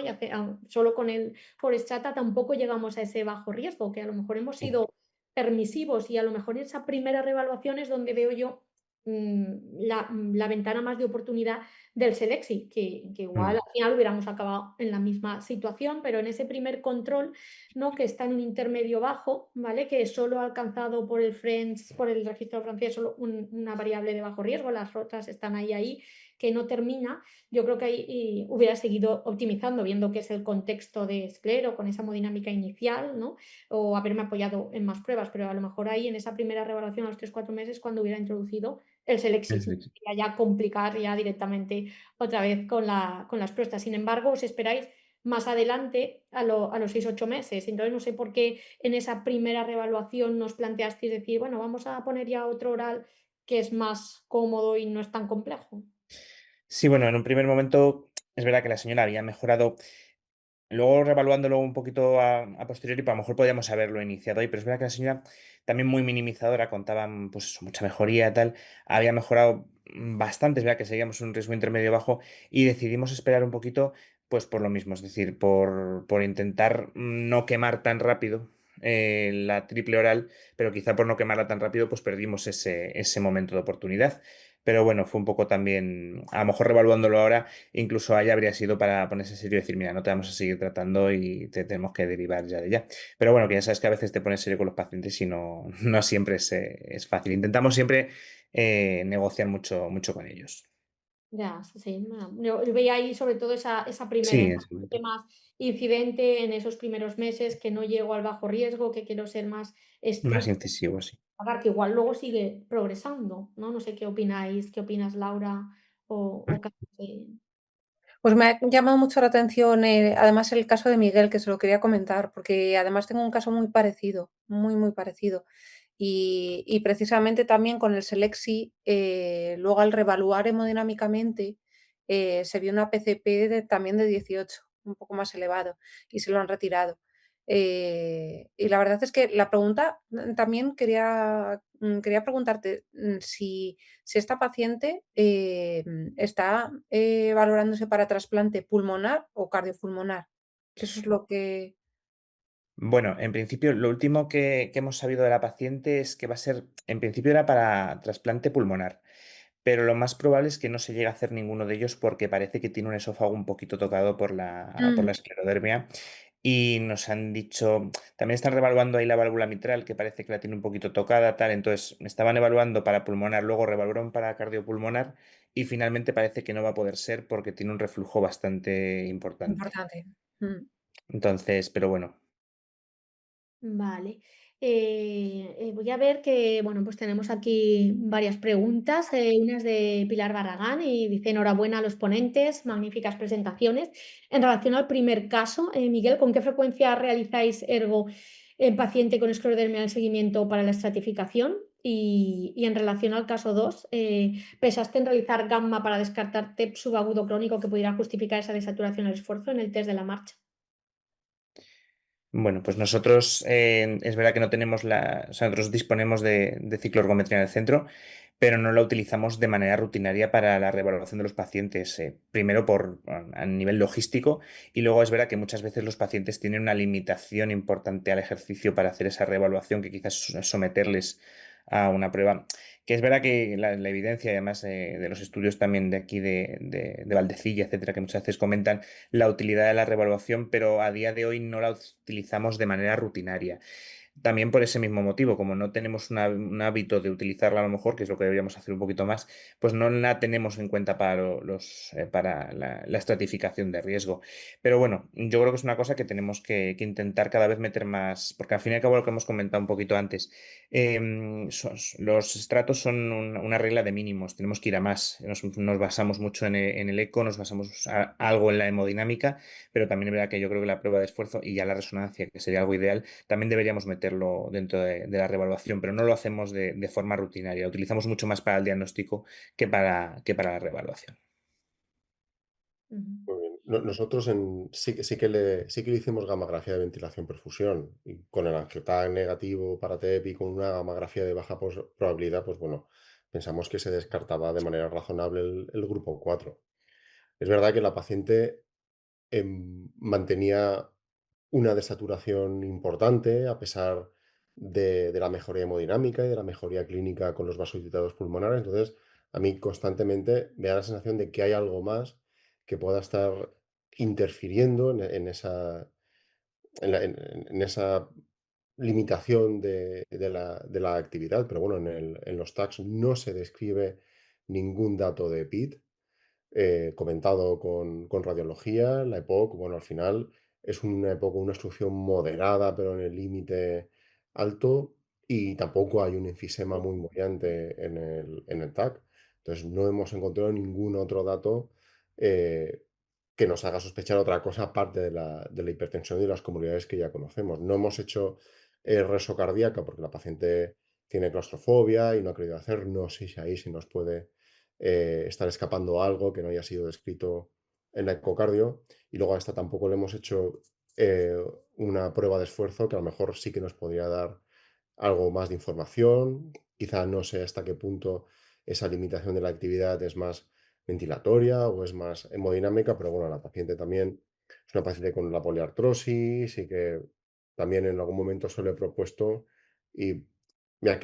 Solo con el Forexata tampoco llegamos a ese bajo riesgo, que a lo mejor hemos sí. sido permisivos y a lo mejor en esa primera reevaluación es donde veo yo la ventana más de oportunidad del Selexi, que igual Mm. al final hubiéramos acabado en la misma situación, pero en ese primer control, ¿no? Que está en un intermedio bajo, ¿vale? Que solo ha alcanzado por el French, por el registro francés, solo una variable de bajo riesgo, las otras están ahí, que no termina. Yo creo que ahí hubiera seguido optimizando, viendo que es el contexto de esclero, con esa hemodinámica inicial, ¿no? O haberme apoyado en más pruebas, pero a lo mejor ahí en esa primera revaluación a los 3 o 4 meses, cuando hubiera introducido el Selexis, Sí, ¿no? sí. Ya complicar ya directamente otra vez con las pruebas. Sin embargo, os esperáis más adelante a los 6 o 8 meses. Entonces, no sé por qué en esa primera reevaluación nos planteasteis decir, bueno, vamos a poner ya otro oral que es más cómodo y no es tan complejo. Sí, bueno, en un primer momento es verdad que la señora había mejorado. Luego, revaluándolo un poquito a posteriori, pues a lo mejor podíamos haberlo iniciado ahí, pero es verdad que la señora, también muy minimizadora, contaba, pues eso, mucha mejoría, tal, había mejorado bastante, es verdad que seguíamos en un riesgo intermedio bajo y decidimos esperar un poquito, pues por lo mismo, es decir, por intentar no quemar tan rápido la triple oral, pero quizá por no quemarla tan rápido, pues perdimos ese momento de oportunidad. Pero bueno, fue un poco también, a lo mejor revaluándolo ahora, incluso ahí habría sido para ponerse en serio y decir, mira, no te vamos a seguir tratando y te tenemos que derivar ya de ya. Pero bueno, que ya sabes que a veces te pones serio con los pacientes y no, no siempre es fácil. Intentamos siempre negociar mucho, mucho con ellos. Ya, sí. Bueno, yo veía ahí sobre todo esa primera, Sí, esa es parte más incidente en esos primeros meses, que no llego al bajo riesgo, que quiero ser más más estricto, incisivo, sí. que igual luego sigue progresando, ¿no? No sé qué opináis, qué opinas Laura o Carlos, Pues me ha llamado mucho la atención, además el caso de Miguel, que se lo quería comentar, porque además tengo un caso muy parecido, muy, muy parecido. Y precisamente también con el Selexi, luego al reevaluar hemodinámicamente, se vio una PCP también de 18, un poco más elevado, y se lo han retirado. Y la verdad es que la pregunta también quería preguntarte si esta paciente está valorándose para trasplante pulmonar o cardiopulmonar. Eso es lo que... Bueno, en principio, lo último que hemos sabido de la paciente es que va a ser, en principio era para trasplante pulmonar. Pero lo más probable es que no se llegue a hacer ninguno de ellos porque parece que tiene un esófago un poquito tocado por la esclerodermia. Y nos han dicho, también están revaluando ahí la válvula mitral, que parece que la tiene un poquito tocada, tal. Entonces, estaban evaluando para pulmonar, luego revaluaron para cardiopulmonar y finalmente parece que no va a poder ser porque tiene un reflujo bastante importante. Importante. Mm. Entonces, pero bueno. Vale. Voy a ver que, bueno, pues tenemos aquí varias preguntas. Una es de Pilar Barragán y dice: enhorabuena a los ponentes, magníficas presentaciones. En relación al primer caso, Miguel, ¿con qué frecuencia realizáis ergo en paciente con esclerodermia en el seguimiento para la estratificación? Y en relación al caso 2, ¿pensaste en realizar gamma para descartar TEP subagudo crónico que pudiera justificar esa desaturación al esfuerzo en el test de la marcha? Bueno, pues nosotros es verdad que no tenemos o sea, nosotros disponemos de cicloergometría en el centro, pero no la utilizamos de manera rutinaria para la reevaluación de los pacientes. Primero a nivel logístico y luego es verdad que muchas veces los pacientes tienen una limitación importante al ejercicio para hacer esa reevaluación que quizás es someterles a una prueba que es verdad que la evidencia, además de los estudios también de aquí de Valdecilla, etcétera, que muchas veces comentan la utilidad de la revaluación, pero a día de hoy no la utilizamos de manera rutinaria. También por ese mismo motivo, como no tenemos un hábito de utilizarla a lo mejor, que es lo que deberíamos hacer un poquito más, pues no la tenemos en cuenta para la estratificación de riesgo. Pero bueno, yo creo que es una cosa que tenemos que intentar cada vez meter más, porque al fin y al cabo lo que hemos comentado un poquito antes, los estratos son una regla de mínimos, tenemos que ir a más. Nos basamos mucho en el eco, nos basamos algo en la hemodinámica, pero también es verdad que yo creo que la prueba de esfuerzo y ya la resonancia, que sería algo ideal, también deberíamos meterlo dentro de la reevaluación, pero no lo hacemos de forma rutinaria. Lo utilizamos mucho más para el diagnóstico que para la reevaluación. Ujú. Muy bien. Nosotros sí que le hicimos gamografía de ventilación-perfusión y con el angiotag negativo para TEP y con una gamografía de baja probabilidad, pues bueno, pensamos que se descartaba de manera razonable el grupo 4. Es verdad que la paciente mantenía una desaturación importante a pesar de la mejoría hemodinámica y de la mejoría clínica con los vasodilatados pulmonares. Entonces, a mí constantemente me da la sensación de que hay algo más que pueda estar interfiriendo en esa limitación de la actividad. Pero bueno, en los tags no se describe ningún dato de PIT comentado con radiología. La EPOC, bueno, al final es una EPOC con una obstrucción moderada, pero en el límite alto, y tampoco hay un enfisema muy mollante en el TAC. Entonces, no hemos encontrado ningún otro dato eh, que nos haga sospechar otra cosa aparte de la hipertensión y las comunidades que ya conocemos. No hemos hecho reso cardíaca porque la paciente tiene claustrofobia y no ha querido hacer. No sé si ahí se nos puede estar escapando algo que no haya sido descrito en la ecocardio. Y luego a esta tampoco le hemos hecho eh, una prueba de esfuerzo que a lo mejor sí que nos podría dar algo más de información. Quizá no sé hasta qué punto esa limitación de la actividad es más ventilatoria o es más hemodinámica, pero bueno, la paciente también es una paciente con la poliartrosis y que también en algún momento se lo he propuesto y me ha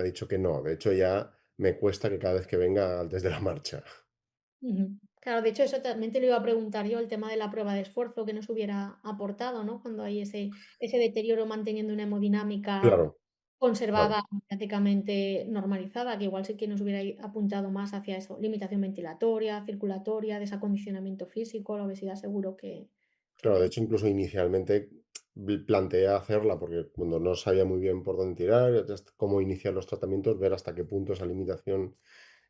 dicho que no. De hecho, ya me cuesta que cada vez que venga antes de la marcha. Ujú. Claro, de hecho, eso también te lo iba a preguntar yo, el tema de la prueba de esfuerzo que nos hubiera aportado, ¿no? Cuando hay ese deterioro manteniendo una hemodinámica Claro, claro. conservada, prácticamente normalizada, que igual sí que nos hubiera apuntado más hacia eso, limitación ventilatoria, circulatoria, desacondicionamiento físico, la obesidad seguro que Claro, de ven. hecho, incluso inicialmente planteé hacerla porque cuando no sabía muy bien por dónde tirar, cómo iniciar los tratamientos, ver hasta qué punto esa limitación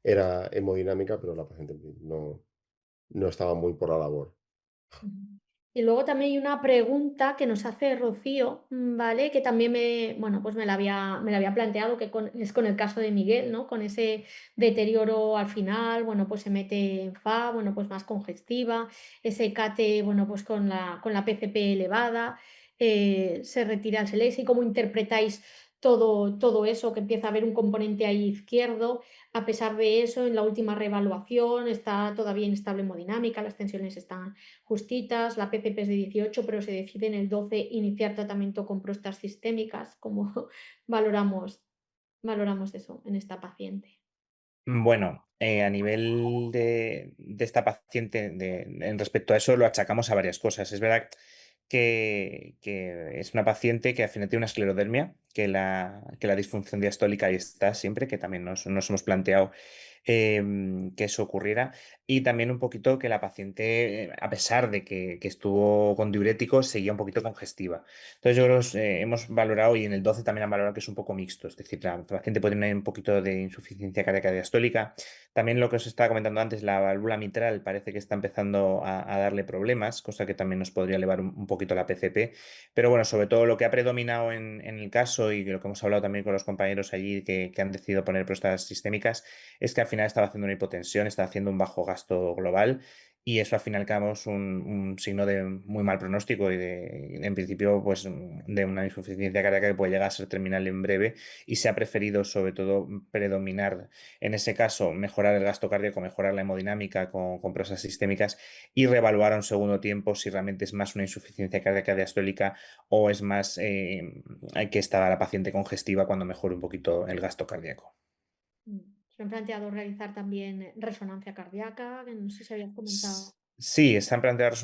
era hemodinámica, pero la paciente no estaba muy por la labor. Ujú. Y luego también hay una pregunta que nos hace Rocío, ¿vale? Que también bueno, pues me la había planteado, es con el caso de Miguel, ¿no? Con ese deterioro al final, bueno, pues se mete en FA, bueno, pues más congestiva, ese CATE, bueno, pues con la PCP elevada, se retira el SELEX. ¿Y cómo interpretáis todo eso, que empieza a haber un componente ahí izquierdo? A pesar de eso, en la última reevaluación está todavía inestable hemodinámica, las tensiones están justitas, la PCP es de 18, pero se decide en el 12 iniciar tratamiento con prostas sistémicas. ¿Cómo valoramos eso en esta paciente? Bueno, a nivel de esta paciente, en respecto a eso, lo achacamos a varias cosas. Es verdad que es una paciente que al final tiene una esclerodermia, que la disfunción diastólica ahí está siempre, que también nos hemos planteado que eso ocurriera. Y también un poquito que la paciente, a pesar de que estuvo con diuréticos, seguía un poquito congestiva. Entonces yo creo que hemos valorado, y en el 12 también han valorado que es un poco mixto, es decir, la paciente puede tener un poquito de insuficiencia cardíaca diastólica. También lo que os estaba comentando antes, la válvula mitral parece que está empezando a darle problemas, cosa que también nos podría elevar un poquito la PCP. Pero bueno, sobre todo lo que ha predominado en el caso y lo que hemos hablado también con los compañeros allí que han decidido poner prostas sistémicas, es que al final estaba haciendo una hipotensión, estaba haciendo un bajo gasto global, y eso al final es un signo de muy mal pronóstico y en principio pues de una insuficiencia cardíaca que puede llegar a ser terminal en breve, y se ha preferido sobre todo predominar en ese caso, mejorar el gasto cardíaco, mejorar la hemodinámica con prosas sistémicas, y reevaluar a un segundo tiempo si realmente es más una insuficiencia cardíaca diastólica o es más que estaba la paciente congestiva cuando mejore un poquito el gasto cardíaco. Se han planteado realizar también resonancia cardíaca, que no sé si habías comentado. Sí, están planteando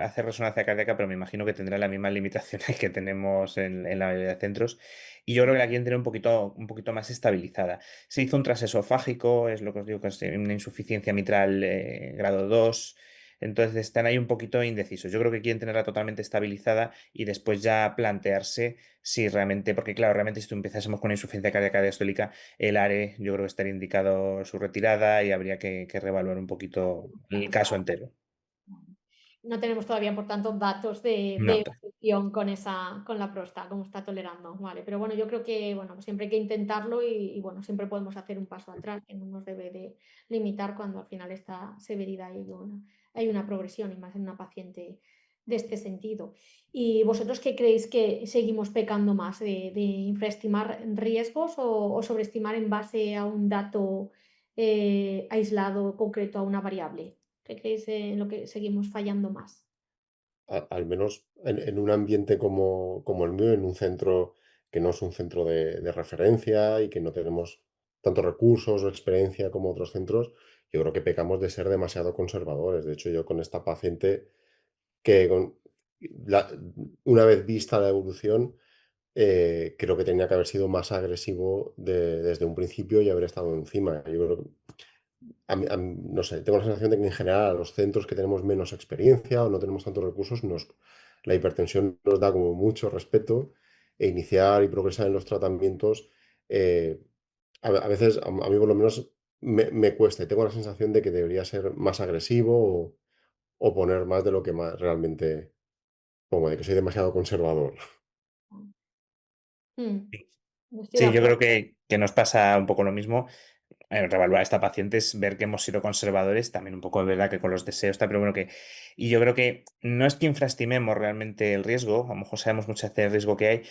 hacer resonancia cardíaca, pero me imagino que tendrá las mismas limitaciones que tenemos en la mayoría de centros. Y yo creo que la quieren tener un poquito más estabilizada. Se hizo un transesofágico, es lo que os digo, que es una insuficiencia mitral grado 2. Entonces están ahí un poquito indecisos. Yo creo que quieren tenerla totalmente estabilizada y después ya plantearse si realmente, porque claro, realmente si tú empezásemos con insuficiencia cardíaca diastólica, el ARE yo creo que estaría indicado su retirada y habría que reevaluar un poquito el caso entero. No tenemos todavía, por tanto, datos No. de evolución con la próstata, cómo está tolerando, ¿vale? Pero bueno, yo creo que, bueno, pues siempre hay que intentarlo y, bueno, siempre podemos hacer un paso atrás, que no nos debe de limitar cuando al final esta severidad y hay una progresión, y más en una paciente de este sentido. ¿Y vosotros qué creéis que seguimos pecando más, de infraestimar riesgos o sobreestimar en base a un dato aislado, concreto, a una variable? ¿Qué creéis en lo que seguimos fallando más? Al menos en un ambiente como el mío, en un centro que no es un centro de referencia y que no tenemos tantos recursos o experiencia como otros centros, yo creo que pecamos de ser demasiado conservadores. De hecho, yo con esta paciente que la- una vez vista la evolución, creo que tenía que haber sido más agresivo desde un principio y haber estado encima. Yo creo no sé, tengo la sensación de que en general a los centros que tenemos menos experiencia o no tenemos tantos recursos, la hipertensión nos da como mucho respeto e iniciar y progresar en los tratamientos, eh, a veces a mí por lo menos me cuesta y tengo la sensación de que debería ser más agresivo o poner más de lo que más realmente pongo, de que soy demasiado conservador. Mm, estoy de Sí, yo creo acuerdo. que nos pasa un poco lo mismo. Reevaluar a esta paciente es ver que hemos sido conservadores, también un poco es verdad que con los deseos, pero bueno, y yo creo que no es que infraestimemos realmente el riesgo, a lo mejor sabemos muchas veces el riesgo que hay,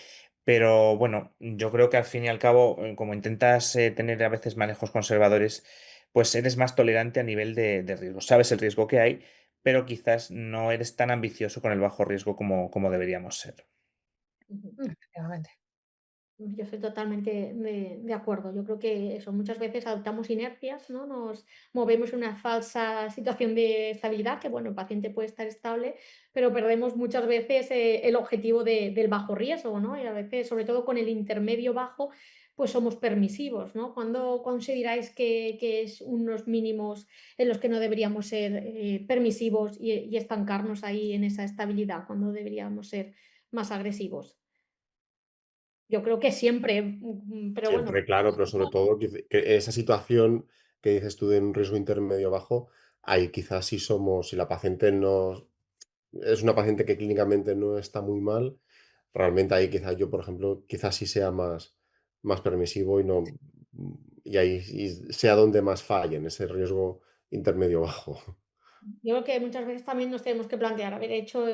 pero bueno, yo creo que al fin y al cabo, como intentas tener a veces manejos conservadores, pues eres más tolerante a nivel de riesgo. Sabes el riesgo que hay, pero quizás no eres tan ambicioso con el bajo riesgo como deberíamos ser. Ujú. Efectivamente. Yo estoy totalmente de acuerdo. Yo creo que eso, muchas veces adoptamos inercias, ¿no? Nos movemos en una falsa situación de estabilidad, que bueno, el paciente puede estar estable, pero perdemos muchas veces el objetivo del bajo riesgo, ¿no? Y a veces, sobre todo con el intermedio bajo, pues somos permisivos, ¿no? ¿Cuándo consideráis que es unos mínimos en los que no deberíamos ser permisivos y estancarnos ahí en esa estabilidad? ¿Cuándo deberíamos ser más agresivos? Yo creo que siempre, pero bueno. Siempre, claro, pero sobre todo que esa situación que dices tú de un riesgo intermedio bajo, ahí quizás sí somos, si la paciente no es una paciente que clínicamente no está muy mal, realmente ahí quizás yo, por ejemplo, quizás sí sea más permisivo y no y ahí y sea donde más falle, en ese riesgo intermedio bajo. Yo creo que muchas veces también nos tenemos que plantear, haber hecho,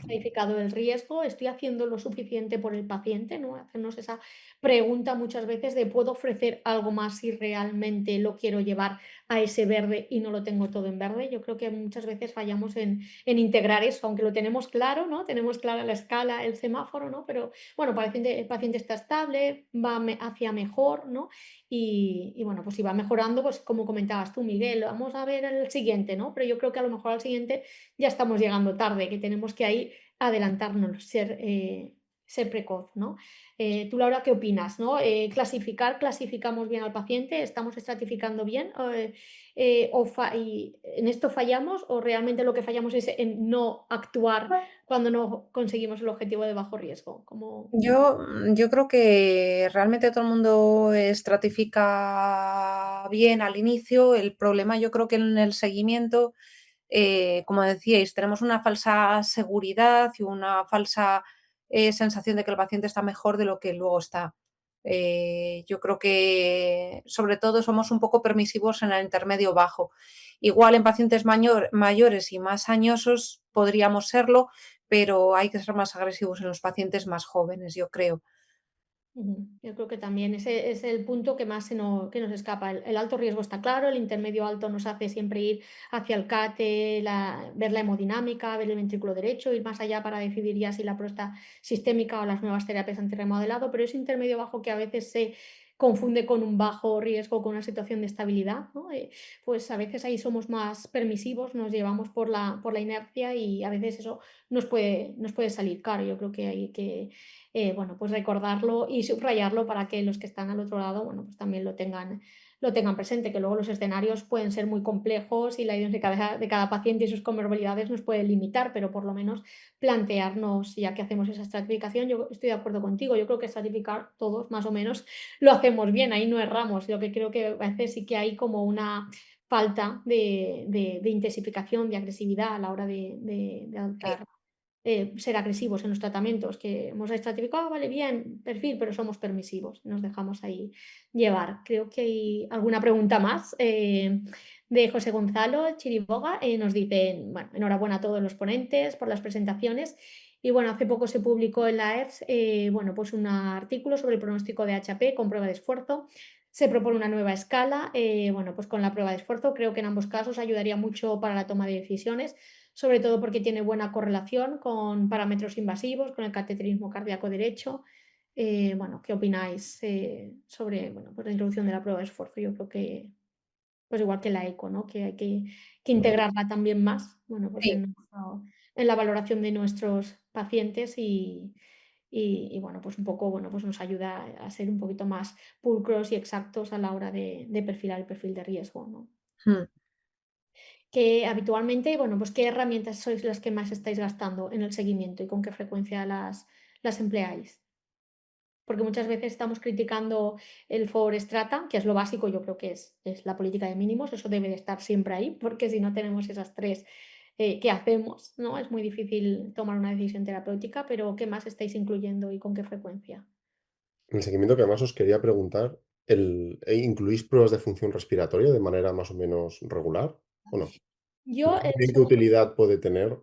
clarificado el riesgo, estoy haciendo lo suficiente por el paciente, ¿no? Hacernos esa pregunta muchas veces de ¿puedo ofrecer algo más si realmente lo quiero llevar a ese verde y no lo tengo todo en verde? Yo creo que muchas veces fallamos en integrar eso, aunque lo tenemos claro, ¿no? Tenemos clara la escala, el semáforo, ¿no? Pero bueno, el paciente está estable, va hacia mejor, ¿no? Y bueno, pues si va mejorando, pues como comentabas tú, Miguel, vamos a ver el siguiente, ¿no? Pero yo creo que a lo mejor al siguiente ya estamos llegando tarde, que tenemos que ahí adelantarnos, ser precoz, ¿no? Tú, Laura, ¿qué opinas, no? Clasificamos bien al paciente, estamos estratificando bien, y en esto fallamos o realmente lo que fallamos es en no actuar cuando no conseguimos el objetivo de bajo riesgo. Como... Yo creo que realmente todo el mundo estratifica bien al inicio. El problema yo creo que en el seguimiento, como decíais, tenemos una falsa seguridad y una falsa sensación de que el paciente está mejor de lo que luego está. Yo creo que sobre todo somos un poco permisivos en el intermedio bajo. Igual en pacientes mayores y más añosos podríamos serlo, pero hay que ser más agresivos en los pacientes más jóvenes, yo creo. Ujú. Yo creo que también ese es el punto que más que nos escapa. El alto riesgo está claro, el intermedio alto nos hace siempre ir hacia el CATE, ver la hemodinámica, ver el ventrículo derecho, ir más allá para decidir ya si la próstata sistémica o las nuevas terapias antirremodelado, pero ese intermedio bajo que a veces se confunde con un bajo riesgo, con una situación de estabilidad, ¿no? Pues a veces ahí somos más permisivos, nos llevamos por la inercia y a veces eso nos puede salir caro. Yo creo que hay que, bueno, pues recordarlo y subrayarlo para que los que están al otro lado, bueno, pues también lo tengan presente, que luego los escenarios pueden ser muy complejos y la idiosincrasia de cada paciente y sus comorbilidades nos puede limitar, pero por lo menos plantearnos, ya que hacemos esa estratificación, yo estoy de acuerdo contigo, yo creo que estratificar todos más o menos lo hacemos bien, ahí no erramos, lo que creo que a veces sí que hay como una falta de intensificación, de agresividad a la hora de adoptar ser agresivos en los tratamientos, que hemos estratificado, vale, bien, perfil, pero somos permisivos, nos dejamos ahí llevar. Creo que hay alguna pregunta más de José Gonzalo Chiriboga. Nos dicen, bueno, enhorabuena a todos los ponentes por las presentaciones. Y bueno, hace poco se publicó en la ERS bueno, pues un artículo sobre el pronóstico de HP con prueba de esfuerzo. Se propone una nueva escala. Bueno, pues con la prueba de esfuerzo creo que en ambos casos ayudaría mucho para la toma de decisiones, sobre todo porque tiene buena correlación con parámetros invasivos, con el cateterismo cardíaco derecho. Bueno, ¿qué opináis sobre bueno, pues la introducción de la prueba de esfuerzo? Yo creo que, pues igual que la eco, ¿no? Que hay que integrarla también más, bueno, pues Sí. en la valoración de nuestros pacientes y, bueno, pues un poco, bueno, pues nos ayuda a ser un poquito más pulcros y exactos a la hora de perfilar el perfil de riesgo, ¿no? Mm. Que habitualmente, bueno, pues qué herramientas sois las que más estáis gastando en el seguimiento y con qué frecuencia las empleáis. Porque muchas veces estamos criticando el for strata, que es lo básico, yo creo que es la política de mínimos, eso debe de estar siempre ahí, porque si no tenemos esas tres, ¿qué hacemos? ¿No? Es muy difícil tomar una decisión terapéutica, pero ¿qué más estáis incluyendo y con qué frecuencia? En el seguimiento que además os quería preguntar, ¿incluís pruebas de función respiratoria de manera más o menos regular o no? Yo, No sé bien qué utilidad puede tener.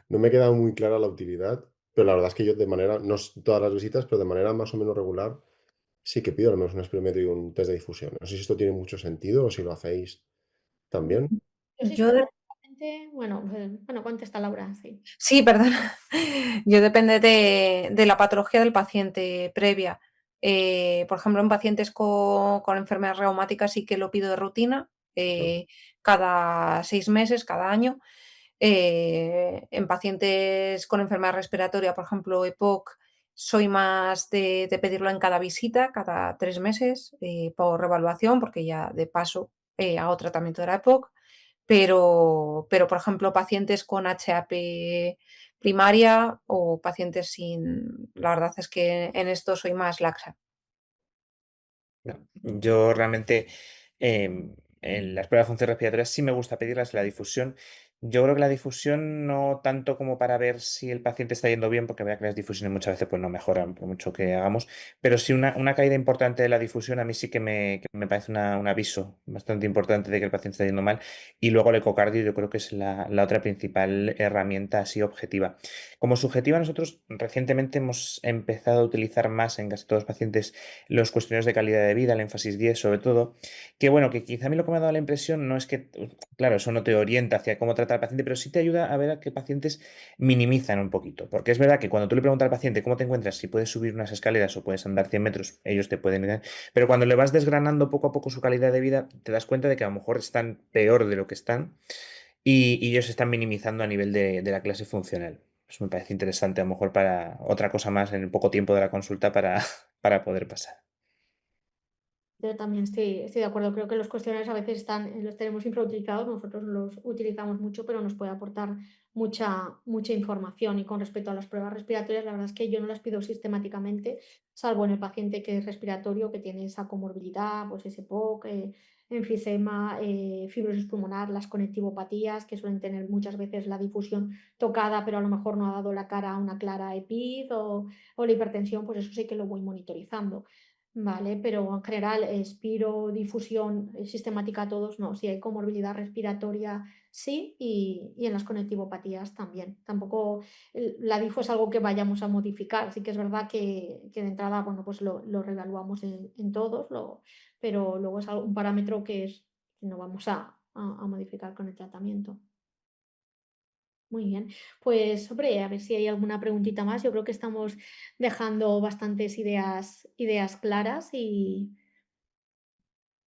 No me queda muy clara la utilidad, pero la verdad es que yo de manera, no todas las visitas, pero de manera más o menos regular, sí que pido al menos un espirometro y un test de difusión. No sé si esto tiene mucho sentido o si lo hacéis también. yo Yo de- sistemáticamente, bueno, contesta Laura, sí. Sí, perdona. Yo depende de la patología del paciente previa. Por ejemplo, en pacientes con enfermedades reumáticas sí que lo pido de rutina, cada 6 meses, cada año. En pacientes con enfermedad respiratoria, por ejemplo, EPOC, soy más de pedirlo en cada visita, cada 3 meses, por reevaluación, porque ya de paso hago tratamiento de la EPOC. Pero, por ejemplo, pacientes con HAP primaria o pacientes sin, la verdad es que en esto soy más laxa. No, yo realmente en las pruebas de función respiratoria sí me gusta pedirlas la difusión. Yo creo que la difusión no tanto como para ver si el paciente está yendo bien, porque vea que las difusiones muchas veces pues, no mejoran por mucho que hagamos, pero sí una caída importante de la difusión a mí sí que me parece un aviso bastante importante de que el paciente está yendo mal. Y luego el ecocardio yo creo que es la otra principal herramienta así objetiva. Como subjetiva nosotros recientemente hemos empezado a utilizar más en casi todos los pacientes los cuestionarios de calidad de vida, el énfasis 10 sobre todo, que bueno, que quizá a mí lo que me ha dado la impresión no es que, claro, eso no te orienta hacia cómo tratar al paciente, pero sí te ayuda a ver a qué pacientes minimizan un poquito, porque es verdad que cuando tú le preguntas al paciente cómo te encuentras, si puedes subir unas escaleras o puedes andar 100 metros, ellos te pueden... Pero cuando le vas desgranando poco a poco su calidad de vida, te das cuenta de que a lo mejor están peor de lo que están y ellos están minimizando a nivel de la clase funcional. Eso me parece interesante, a lo mejor para otra cosa más en el poco tiempo de la consulta para, para poder pasar. Yo también estoy de acuerdo. Creo que los cuestionarios a veces los tenemos infrautilizados, nosotros los utilizamos mucho, pero nos puede aportar mucha información. Y con respecto a las pruebas respiratorias, la verdad es que yo no las pido sistemáticamente, salvo en el paciente que es respiratorio, que tiene esa comorbilidad, pues ese POC, enfisema, fibrosis pulmonar, las conectivopatías, que suelen tener muchas veces la difusión tocada, pero a lo mejor no ha dado la cara a una clara EPID o la hipertensión, pues eso sí que lo voy monitorizando. Vale, pero en general, expiro, difusión sistemática a todos, no. Si hay comorbilidad respiratoria, sí, y en las conectivopatías también. Tampoco la difo es algo que vayamos a modificar. Sí que es verdad que de entrada, bueno, pues lo reevaluamos en todos, pero luego es un parámetro que no vamos a modificar con el tratamiento. Muy bien, pues hombre, a ver si hay alguna preguntita más. Yo creo que estamos dejando bastantes ideas claras y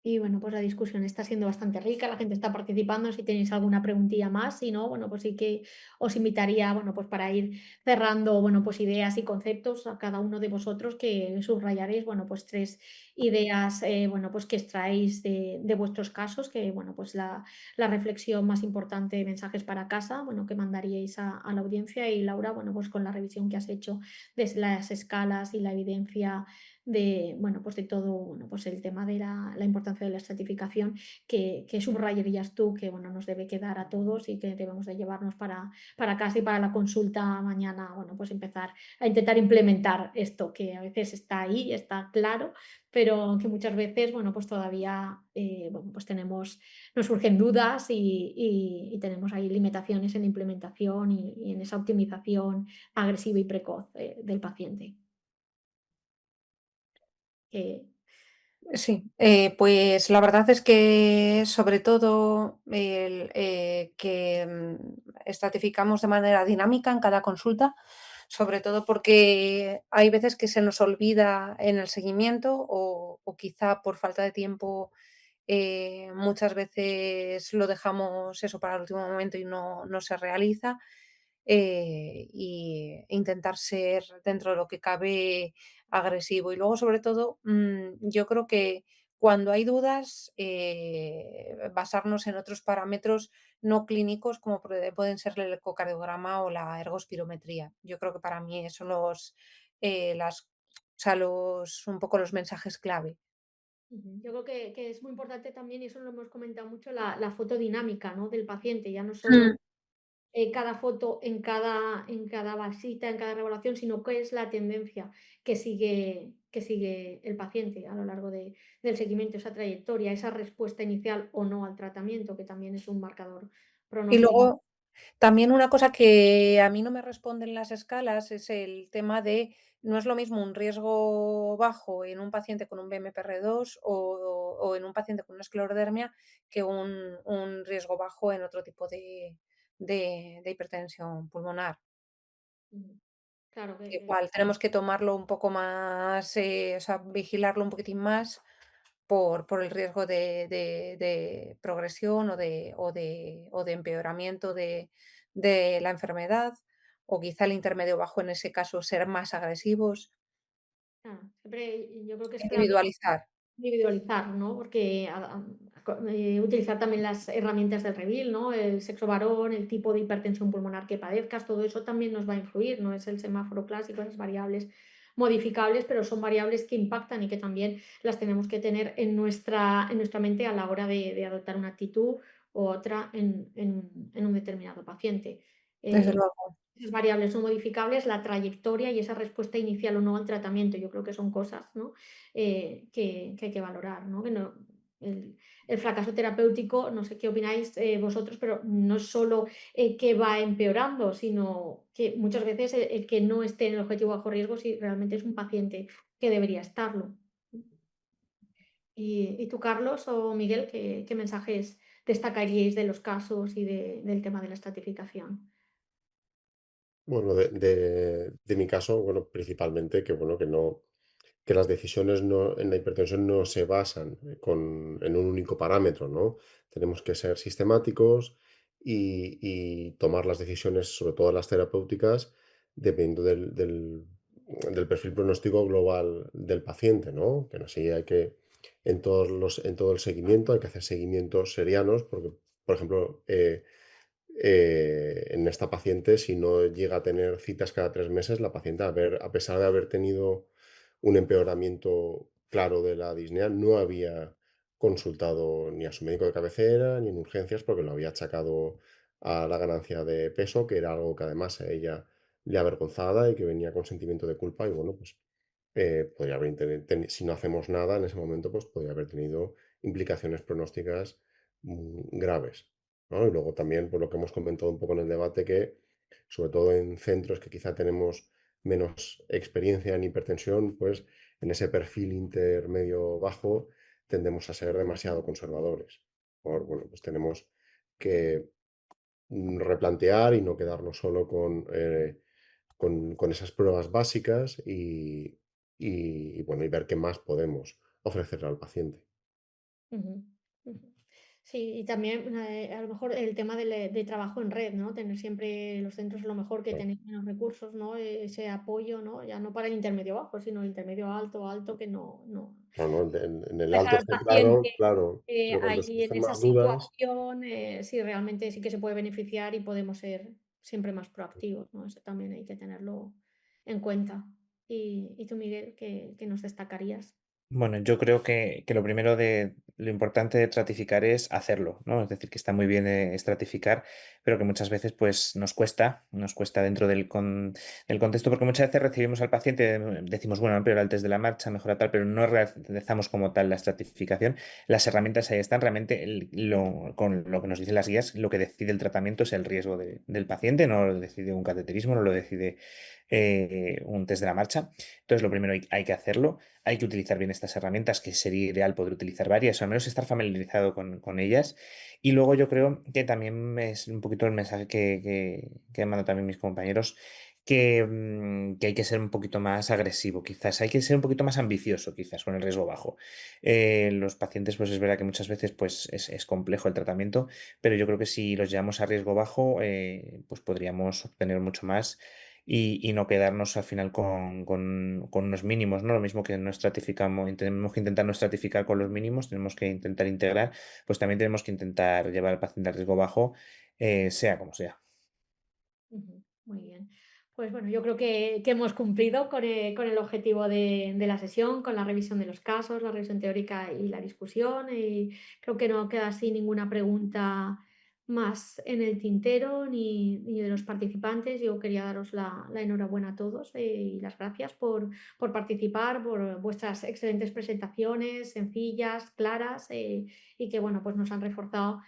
Y bueno, pues la discusión está siendo bastante rica, la gente está participando. Si tenéis alguna preguntilla más, si no, bueno, pues sí que os invitaría, bueno, pues para ir cerrando, bueno, pues ideas y conceptos a cada uno de vosotros que subrayaréis, bueno, pues tres ideas, bueno, pues que extraéis de vuestros casos, que, bueno, pues la reflexión más importante, mensajes para casa, bueno, que mandaríais a la audiencia. Y Laura, bueno, pues con la revisión que has hecho de las escalas y la evidencia de, bueno, pues de todo, bueno, pues el tema de la importancia de la estratificación que subrayarías tú, que bueno, nos debe quedar a todos y que debemos de llevarnos para casa y para la consulta mañana, bueno, pues empezar a intentar implementar esto que a veces está ahí, está claro, pero que muchas veces, bueno, pues todavía, bueno, pues nos surgen dudas y tenemos ahí limitaciones en la implementación y en esa optimización agresiva y precoz del paciente. Que Sí, pues la verdad es que sobre todo que estratificamos de manera dinámica en cada consulta, sobre todo porque hay veces que se nos olvida en el seguimiento o quizá por falta de tiempo muchas veces lo dejamos eso para el último momento y no se realiza. Y intentar ser dentro de lo que cabe agresivo. Y luego, sobre todo, yo creo que cuando hay dudas, basarnos en otros parámetros no clínicos como pueden ser el ecocardiograma o la ergospirometría. Yo creo que para mí son las, o sea, un poco los mensajes clave. Yo creo que es muy importante también, y eso lo hemos comentado mucho, la foto dinámica, ¿no? Del paciente, ya no solo Mm. cada foto en cada vasita, en cada revaloración, sino qué es la tendencia que sigue el paciente a lo largo del seguimiento, esa trayectoria, esa respuesta inicial o no al tratamiento, que también es un marcador Y pronóstico. luego también una cosa que a mí no me responden las escalas es el tema de no es lo mismo un riesgo bajo en un paciente con un BMPR2 o en un paciente con una esclerodermia que un riesgo bajo en otro tipo de hipertensión pulmonar. Ujú. Claro que Igual tenemos que tomarlo un poco más, o sea, vigilarlo un poquitín más por el riesgo de progresión o de empeoramiento de la enfermedad, o quizá el intermedio bajo en ese caso ser más agresivos, siempre yo creo que es clave individualizar. individualizar, ¿no? Porque utilizar también las herramientas del REVIL, ¿no? El sexo varón, el tipo de hipertensión pulmonar que padezcas, todo eso también nos va a influir, no es el semáforo clásico, esas variables modificables, pero son variables que impactan y que también las tenemos que tener en nuestra mente a la hora de adoptar una actitud u otra en un determinado paciente. Desde Eh, luego. esas variables no modificables, la trayectoria y esa respuesta inicial o no al tratamiento, yo creo que son cosas, ¿no? Que hay que valorar, ¿no? El fracaso terapéutico, no sé qué opináis vosotros, pero no es solo que va empeorando, sino que muchas veces el que no esté en el objetivo bajo riesgo si realmente es un paciente que debería estarlo. Y tú, Carlos o Miguel, qué mensajes destacaríais de los casos y del tema de la estratificación? Bueno, de mi caso, bueno, principalmente que, bueno, que no, que las decisiones en la hipertensión no se basan en un único parámetro, ¿no? Tenemos que ser sistemáticos y tomar las decisiones, sobre todo las terapéuticas, dependiendo del perfil pronóstico global del paciente, ¿no? Que así hay que, en todo el seguimiento, hay que hacer seguimientos serianos, porque, por ejemplo, en esta paciente, si no llega a tener citas cada 3 meses, la paciente, a pesar de haber tenido un empeoramiento claro de la disnea, no había consultado ni a su médico de cabecera ni en urgencias porque lo había achacado a la ganancia de peso, que era algo que además a ella le avergonzaba y que venía con sentimiento de culpa y bueno, pues podría haber, si no hacemos nada en ese momento, pues podría haber tenido implicaciones pronósticas graves. ¿No? Y luego también, por lo que hemos comentado un poco en el debate, que sobre todo en centros que quizá tenemos menos experiencia en hipertensión, pues en ese perfil intermedio bajo tendemos a ser demasiado conservadores. Bueno, pues tenemos que replantear y no quedarnos solo con esas pruebas básicas y, bueno, y ver qué más podemos ofrecerle al paciente. Ujú, ujú. Sí, y también a lo mejor el tema de trabajo en red, ¿no? Tener siempre los centros a lo mejor que Claro, tenéis menos recursos, ¿no? Ese apoyo, ¿no? Ya no para el intermedio bajo, sino el intermedio alto, alto, que no claro, ¿no? En el dejar alto al está claro, paciente claro, pero cuando ahí en surgen esa más dudas, situación, sí, realmente sí que se puede beneficiar y podemos ser siempre más proactivos, ¿no? Eso también hay que tenerlo en cuenta. Y tú, Miguel, ¿qué nos destacarías? Bueno, yo creo que lo primero de lo importante de estratificar es hacerlo, ¿no? Es decir, que está muy bien estratificar, pero que muchas veces pues nos cuesta dentro del contexto, porque muchas veces recibimos al paciente, decimos, bueno, empeora el test de la marcha, mejora tal, pero no realizamos como tal la estratificación. Las herramientas ahí están, realmente con lo que nos dicen las guías, lo que decide el tratamiento es el riesgo del paciente, no lo decide un cateterismo, no lo decide un test de la marcha. Entonces, lo primero hay que hacerlo. Hay que utilizar bien estas herramientas, que sería ideal poder utilizar varias, o al menos estar familiarizado con ellas. Y luego yo creo que también es un poquito el mensaje que han mandado también mis compañeros, que hay que ser un poquito más agresivo, quizás hay que ser un poquito más ambicioso, quizás con el riesgo bajo. Los pacientes, pues es verdad que muchas veces pues, es complejo el tratamiento, pero yo creo que si los llevamos a riesgo bajo, pues podríamos obtener mucho más y no quedarnos al final con unos mínimos, ¿no? Lo mismo que no estratificamos, tenemos que intentar no estratificar con los mínimos, tenemos que intentar integrar, pues también tenemos que intentar llevar al paciente a riesgo bajo, sea como sea. Ujú, muy bien. Pues bueno, yo creo que hemos cumplido con el objetivo de la sesión, con la revisión de los casos, la revisión teórica y la discusión. Y creo que no queda así ninguna pregunta más en el tintero ni de los participantes. Yo quería daros la enhorabuena a todos y las gracias por participar, por vuestras excelentes presentaciones, sencillas, claras y que bueno, pues nos han reforzado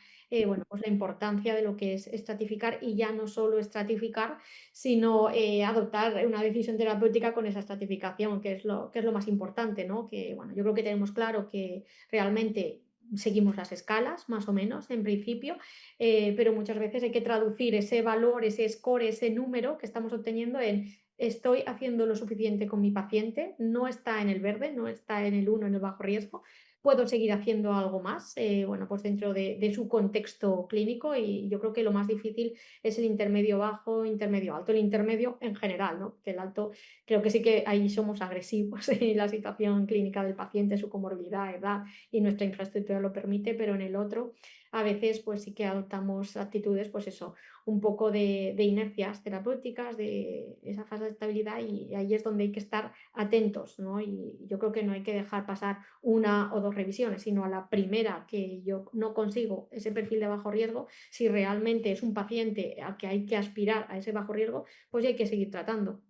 bueno, pues la importancia de lo que es estratificar y ya no solo estratificar, sino adoptar una decisión terapéutica con esa estratificación, que es lo más importante, ¿no? Que bueno, yo creo que tenemos claro que realmente seguimos las escalas, más o menos, en principio, pero muchas veces hay que traducir ese valor, ese score, ese número que estamos obteniendo en estoy haciendo lo suficiente con mi paciente, no está en el verde, no está en el 1, en el bajo riesgo, puedo seguir haciendo algo más, bueno, pues dentro de su contexto clínico y yo creo que lo más difícil es el intermedio bajo, intermedio alto, el intermedio en general, ¿no? Que el alto creo que sí que ahí somos agresivos en la situación clínica del paciente, su comorbilidad, edad y nuestra infraestructura lo permite, pero en el otro a veces pues sí que adoptamos actitudes, pues eso, un poco de inercias terapéuticas, de esa fase de estabilidad y ahí es donde hay que estar atentos, ¿no? Y yo creo que no hay que dejar pasar una o dos revisiones, sino a la primera que yo no consigo ese perfil de bajo riesgo, si realmente es un paciente al que hay que aspirar a ese bajo riesgo, pues hay que seguir tratando.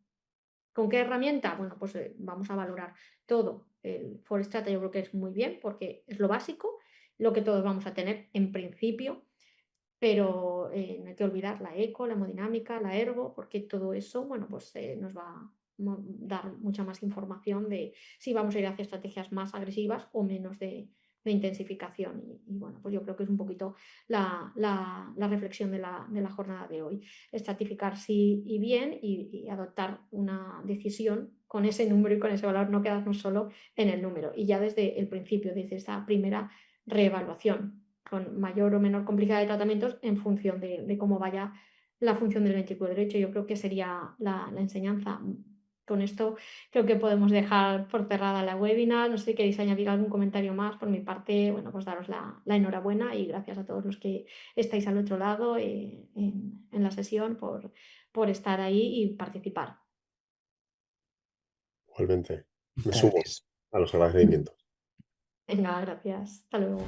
¿Con qué herramienta? Bueno, pues vamos a valorar todo. El Forestrata yo creo que es muy bien porque es lo básico, lo que todos vamos a tener en principio, pero no hay que olvidar la eco, la hemodinámica, la ergo, porque todo eso, bueno, pues nos va a dar mucha más información de si vamos a ir hacia estrategias más agresivas o menos de intensificación. Bueno, pues yo creo que es un poquito la reflexión de la jornada de hoy. Estratificar sí y bien y adoptar una decisión con ese número y con ese valor, no quedarnos solo en el número. Y ya desde el principio, desde esa primera reevaluación con mayor o menor complejidad de tratamientos en función de cómo vaya la función del ventrículo derecho. Yo creo que sería la enseñanza. Con esto creo que podemos dejar por cerrada la webinar. No sé si queréis añadir algún comentario más. Por mi parte, bueno, pues daros la enhorabuena y gracias a todos los que estáis al otro lado en la sesión por estar ahí y participar. igualmente, me Muchas sumo gracias. a los agradecimientos. Venga, gracias. Hasta luego.